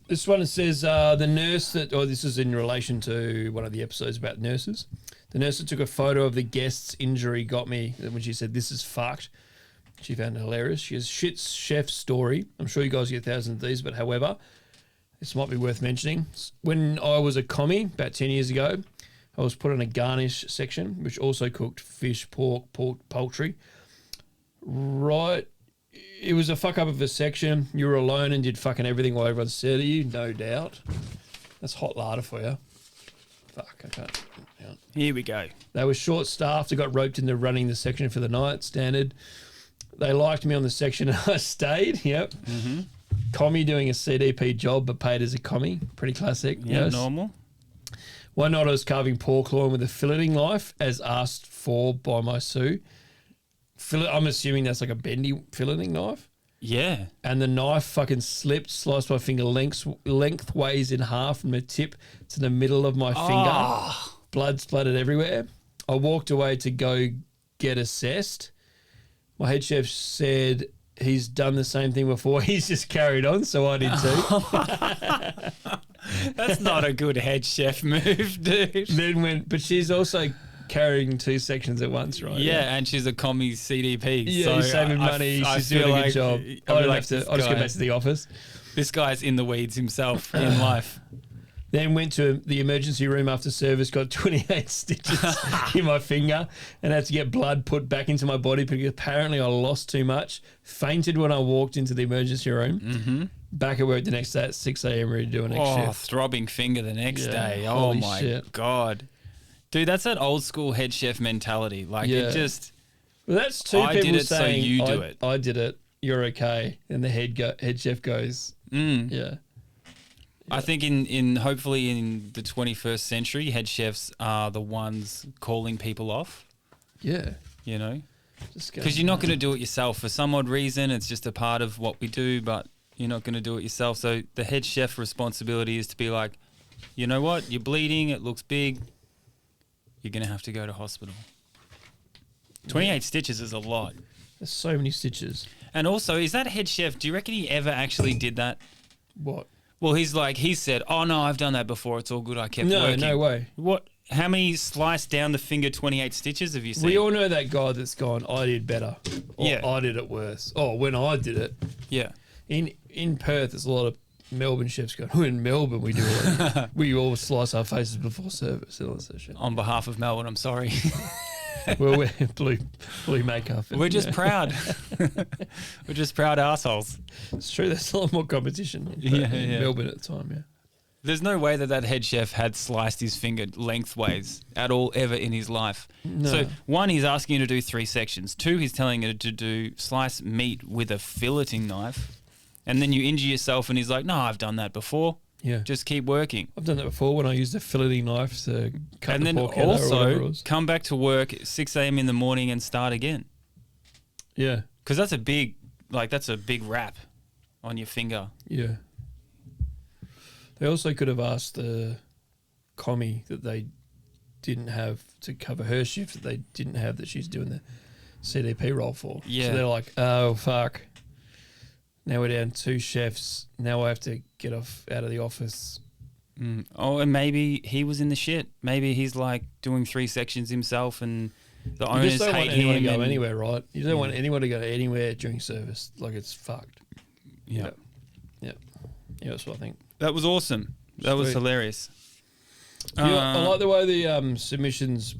This one says the nurse this is in relation to one of the episodes about nurses. The nurse that took a photo of the guest's injury got me when she said, "This is fucked." She found it hilarious. She has shit chef story. I'm sure you guys get thousands of these, but however, this might be worth mentioning. When I was a commie about 10 years ago, I was put on a garnish section, which also cooked fish, pork, poultry. Right. It was a fuck up of a section. You were alone and did fucking everything while everyone said to you, no doubt. That's hot larder for you. Fuck, I can't. Yeah. Here we go. They were short-staffed. I got roped into running the section for the night, standard. They liked me on the section and I stayed, yep. Mm-hmm. Commie doing a CDP job but paid as a commie. Pretty classic. Yeah, yes. normal. One night I was carving pork loin with a filleting knife as asked for by my sous. I'm assuming that's like a bendy filleting knife. Yeah. And the knife fucking slipped, sliced my finger lengthways in half from the tip to the middle of my finger. Blood splattered everywhere. I walked away to go get assessed. My head chef said he's done the same thing before. He's just carried on, so I did too. That's not a good head chef move, dude. But she's also carrying two sections at once, right? Yeah, and she's a commie CDP. Yeah, so he's saving money. She's doing a good job. I'll just go back to the office. This guy's in the weeds himself in life. Then went to the emergency room after service, got 28 stitches in my finger and had to get blood put back into my body because apparently I lost too much. Fainted when I walked into the emergency room. Mm-hmm. Back at work the next day at 6 a.m. ready to do an next shift. Throbbing finger the next day. Oh, my shit. God. Dude, that's that old school head chef mentality. Like, it just... Well, that's two I people did it, saying, so you do it. I did it, you're okay. And the head chef goes, yeah. I think in hopefully in the 21st century, head chefs are the ones calling people off. Yeah. You know? Because you're not going to do it yourself. For some odd reason, it's just a part of what we do, but you're not going to do it yourself. So the head chef responsibility is to be like, you know what? You're bleeding. It looks big. You're going to have to go to hospital. 28 stitches is a lot. There's so many stitches. And also, is that head chef, do you reckon he ever actually did that? What? Well, he said, oh, no, I've done that before. It's all good. I kept working. No way. What? How many sliced down the finger 28 stitches have you seen? We all know that guy that's gone, I did better. Or Yeah. I did it worse. Oh, when I did it. Yeah. In Perth, there's a lot of Melbourne chefs going, oh, in Melbourne we do it. We all slice our faces before service and all that sort of shit. On behalf of Melbourne, I'm sorry. We'll wear blue makeup. We're just proud. We're just proud assholes. It's true. There's a lot more competition in Melbourne at the time, yeah. There's no way that head chef had sliced his finger lengthways at all ever in his life. No. So, one, he's asking you to do 3 sections. 2, he's telling you to slice meat with a filleting knife. And then you injure yourself and he's like, no, I've done that before. Yeah. Just keep working. I've done that before when I used a filleting knife to cut and the then pork out or whatever it also was. come back to work at 6 a.m. in the morning and start again. Yeah. Because that's a big wrap on your finger. Yeah. They also could have asked the commie that they didn't have to cover her shift that they didn't have that she's doing the CDP role for. Yeah. So they're like, oh, fuck. Now we're down 2 chefs. Now I have to get out of the office. Oh, and maybe he was in the shit. Maybe he's like doing 3 sections himself and the You owners just don't hate want anyone to him. go and- anywhere, right? You don't want anyone to go anywhere during service. Like, it's fucked. Yeah. Yeah, that's what I think. That was awesome. That was Sweet. hilarious. I like the way the submissions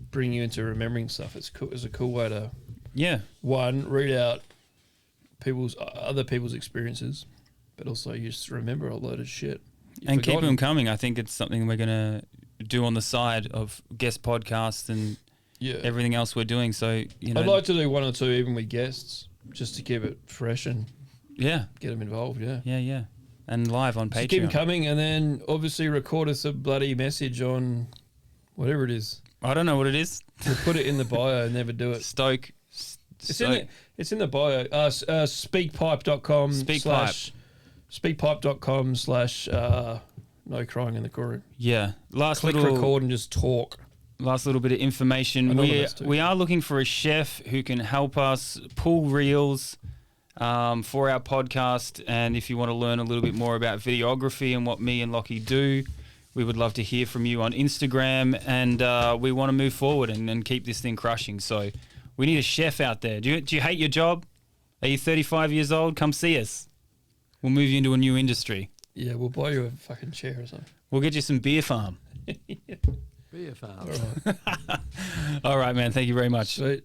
bring you into remembering stuff. It's cool. It's a cool way to, Yeah. one, read out other people's experiences, but also you just remember a load of shit. You've And keep forgotten. them coming. I think it's something we're going to do on the side of guest podcasts and everything else we're doing. So, you know. I'd like to do 1 or 2 even with guests, just to keep it fresh and Yeah. get them involved. Yeah. Yeah. And live on So keep them Patreon. coming, and then obviously record us a bloody message on whatever it is. I don't know what it is. We'll put it in the bio. Never do it. Stoke. It's in the bio. Speakpipe.com. Speakpipe. Speakpipe.com/ no crying in the coolroom. Yeah. Click record and just talk. Last little bit of information. Anonymous too. We are looking for a chef who can help us pull reels for our podcast. And if you want to learn a little bit more about videography and what me and Lachie do, we would love to hear from you on Instagram. And we want to move forward and keep this thing crushing. So we need a chef out there. Do you hate your job? Are you 35 years old? Come see us. We'll move you into a new industry. Yeah, we'll buy you a fucking chair or something. We'll get you some beer farm. Be a farm. All right. All right, man. Thank you very much. Sweet.